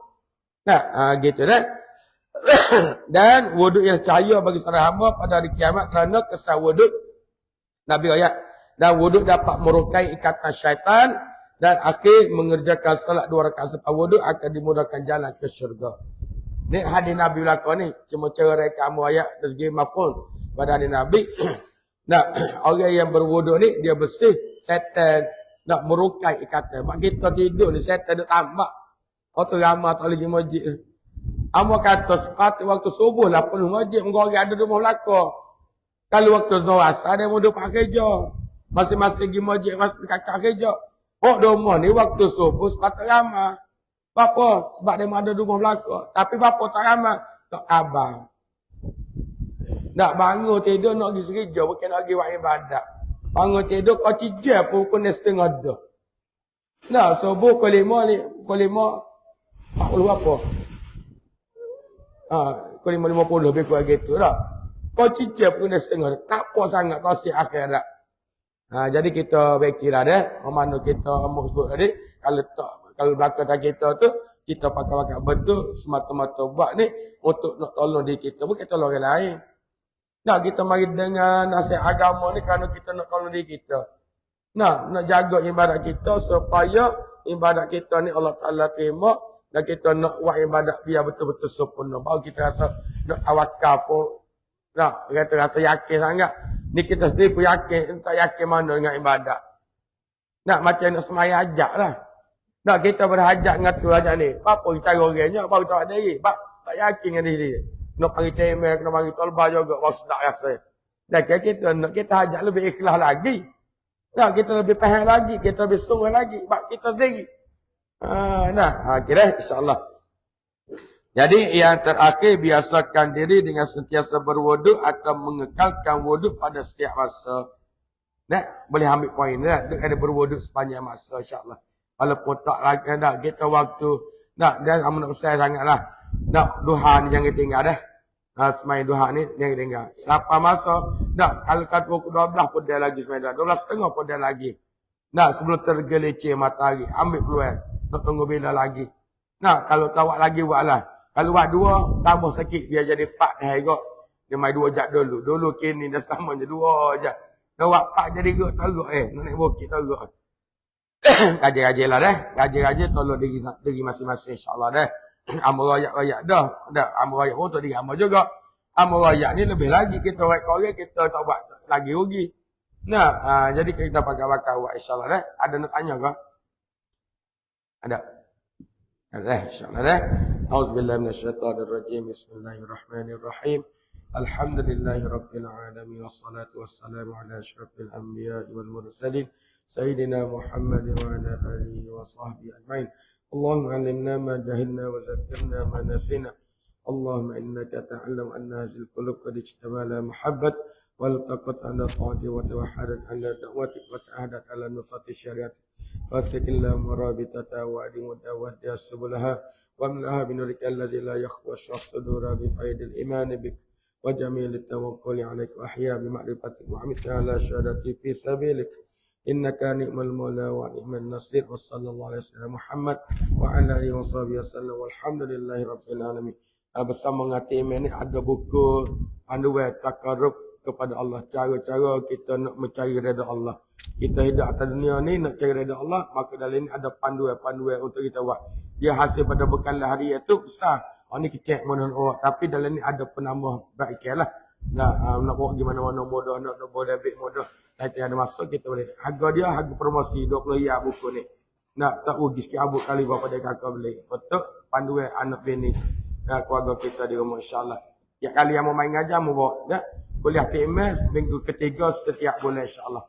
Nah, gitu dah. Dan wuduk yang cahaya bagi seorang hamba pada hari kiamat kerana kesan wuduk. Nabi ayat. Dan wuduk dapat merokai ikatan syaitan. Dan akhir mengerjakan salat 2 rakaat serta wuduk akan dimudahkan jalan ke syurga. Ni hadis Nabi belakang ni. Cuma cara rekam ayat dari segi mafhum pada hadis Nabi. Nah, orang yang berwuduk ni dia bersih, setan nak merukai ikatan. Mak kita tidur ni setan dia tambah. Orang ramah tak lagi masjid. Amo kata sepatut waktu subuh lah penuh masjid, orang ada rumah belakang. Kalau waktu zuhur asar dia mudah pakai kerja. Masing-masing pergi masjid, masing kakak kerja. Oh, rumah ni waktu subuh sepatut ramah. Apa? Sebab dia ada rumah belakang. Tapi bapa tak ramah, tak khabar. Nak bangun tidur nak pergi serja, bukan nak pergi buat ibadat. Bangun tidur kau cijal pun pukul 3:30. Nah, subuh pukul 5 ni, pukul 5 40 apa? Pukul 5:50 lebih kurang gitu dah. Kau cijal pukul 3:30. Tak apa sangat kau si akhirat. Jadi kita fikirlah deh, mana kita amuk sebut tadi, kalau belakang kita tu, kita pakai betul semata-mata buat ni untuk nak tolong diri kita, bukan tolong orang lain. Nah, kita mari dengan nasihat agama ni kerana kita nak tolong diri kita. Nah, nak jaga ibadat kita supaya ibadat kita ni Allah Ta'ala terima dan kita nak buat ibadat biar betul-betul sempurna. Baru kita rasa nak tawakal pun, nah, kita rasa yakin sangat. Ni kita sendiri pun yakin, tak yakin mana dengan ibadat. Nah, macam nak semaya ajak lah. Nah, kita berhajat dengan tu ajak ni. Apa cara orangnya, baru tak ada diri. Tak yakin dengan diri. Nak panggil temel, kena panggil tolbah juga, baru sedap rasa. Dan kita hajat lebih ikhlas lagi. Nah, kita lebih faham lagi, kita lebih sungguh lagi. Sebab kita sendiri. Kira insyaAllah. Jadi yang terakhir, biasakan diri dengan sentiasa berwuduk atau mengekalkan wuduk pada setiap masa. Nah, boleh ambil poin ni. Dia ada berwuduk sepanjang masa insyaAllah. Walaupun tak lagi nak kita waktu. Nak, dan amun usai sangatlah. Nak duha ni jangan tinggal dah. Semain duha ni jangan tinggal. Siapa masa, nak kalau kat pukul 12 pun dia lagi semain duha. 12.30 pun dia lagi. Nak sebelum tergelincir matahari, ambil peluang. Nak tunggu bila lagi. Nak kalau tawak lagi buatlah. Kalau buat 2, tambah sikit dia jadi 4 dah agak. Dia main 2 jat dulu. Dulu kini dah selama je 2 jat. Nak buat 4 jadi teruk nak naik bukit teruk. Gaji-gaji lah dah. Gaji-gaji tolong diri masing-masing insyaAllah dah. Amal rakyat dah. Amal rakyat pun untuk diri amal juga. Amal rakyat ni lebih lagi. Kita korek kita tak buat lagi rugi. Nah, jadi kita pakai-pakai buat insyaAllah dah. Ada nak tanya ke? Ada? Ada insyaAllah dah. Auzubillahi minasyaitonirrajim. Bismillahirrahmanirrahim. Alhamdulillahi rabbil alamin. Wassalatu wassalamu ala asyrafil anbiya'i wal mursalin. Sayyidina Muhammad wa ala alihi wa sahbihi ajma'in. Allahumma alimna ma jahilna wa zakirna ma nasina. Allahumma innaka ta'alam anna hazil qulub qad ijtamala muhabbat wal taqat ala ta'ati wa tawahadat ala da'wati wa ta'ahadat ala nusati syariat. Fasikillah murabitata wa adim da'wati as-subulaha wa amlaha binurika allazi la yakhwa as-sudura bi faidil iman bik wa jamil at-tawakkul alaik wa ahya bi ma'rifatik wa amitna ala syahadati fi sabilik. Innaka ni'mal maula wa ni'mal nasir. Wa sallallahu alaihi wasallam Muhammad wa ala alihi wa sahbihi wasallam. Walhamdulillahi rabbil alamin. Bersama dengan tim ini ada buku panduan takarrub kepada Allah. Cara-cara kita nak mencari redha Allah. Kita hidup atas dunia ni nak cari redha Allah, maka dalam ini ada panduan-panduan untuk kita buat. Dia hasil pada bekal hari itu besar. Ni kecil menurut orang. Tapi dalam ini ada penambah baik lah. Nak bawa pergi mana-mana mudah, nak bawa debit mudah. Nanti ada masuk kita boleh. Harga dia harga promosi 20 ya buku ni. Nak tak rugi sikit abuk kali berapa dia kakak beli. Betul panduan anak bini. Keluarga kita di rumah insyaAllah. Tiap kali yang mau main ngajar mau bawa. Kuliah TMS minggu ketiga setiap bulan insyaAllah.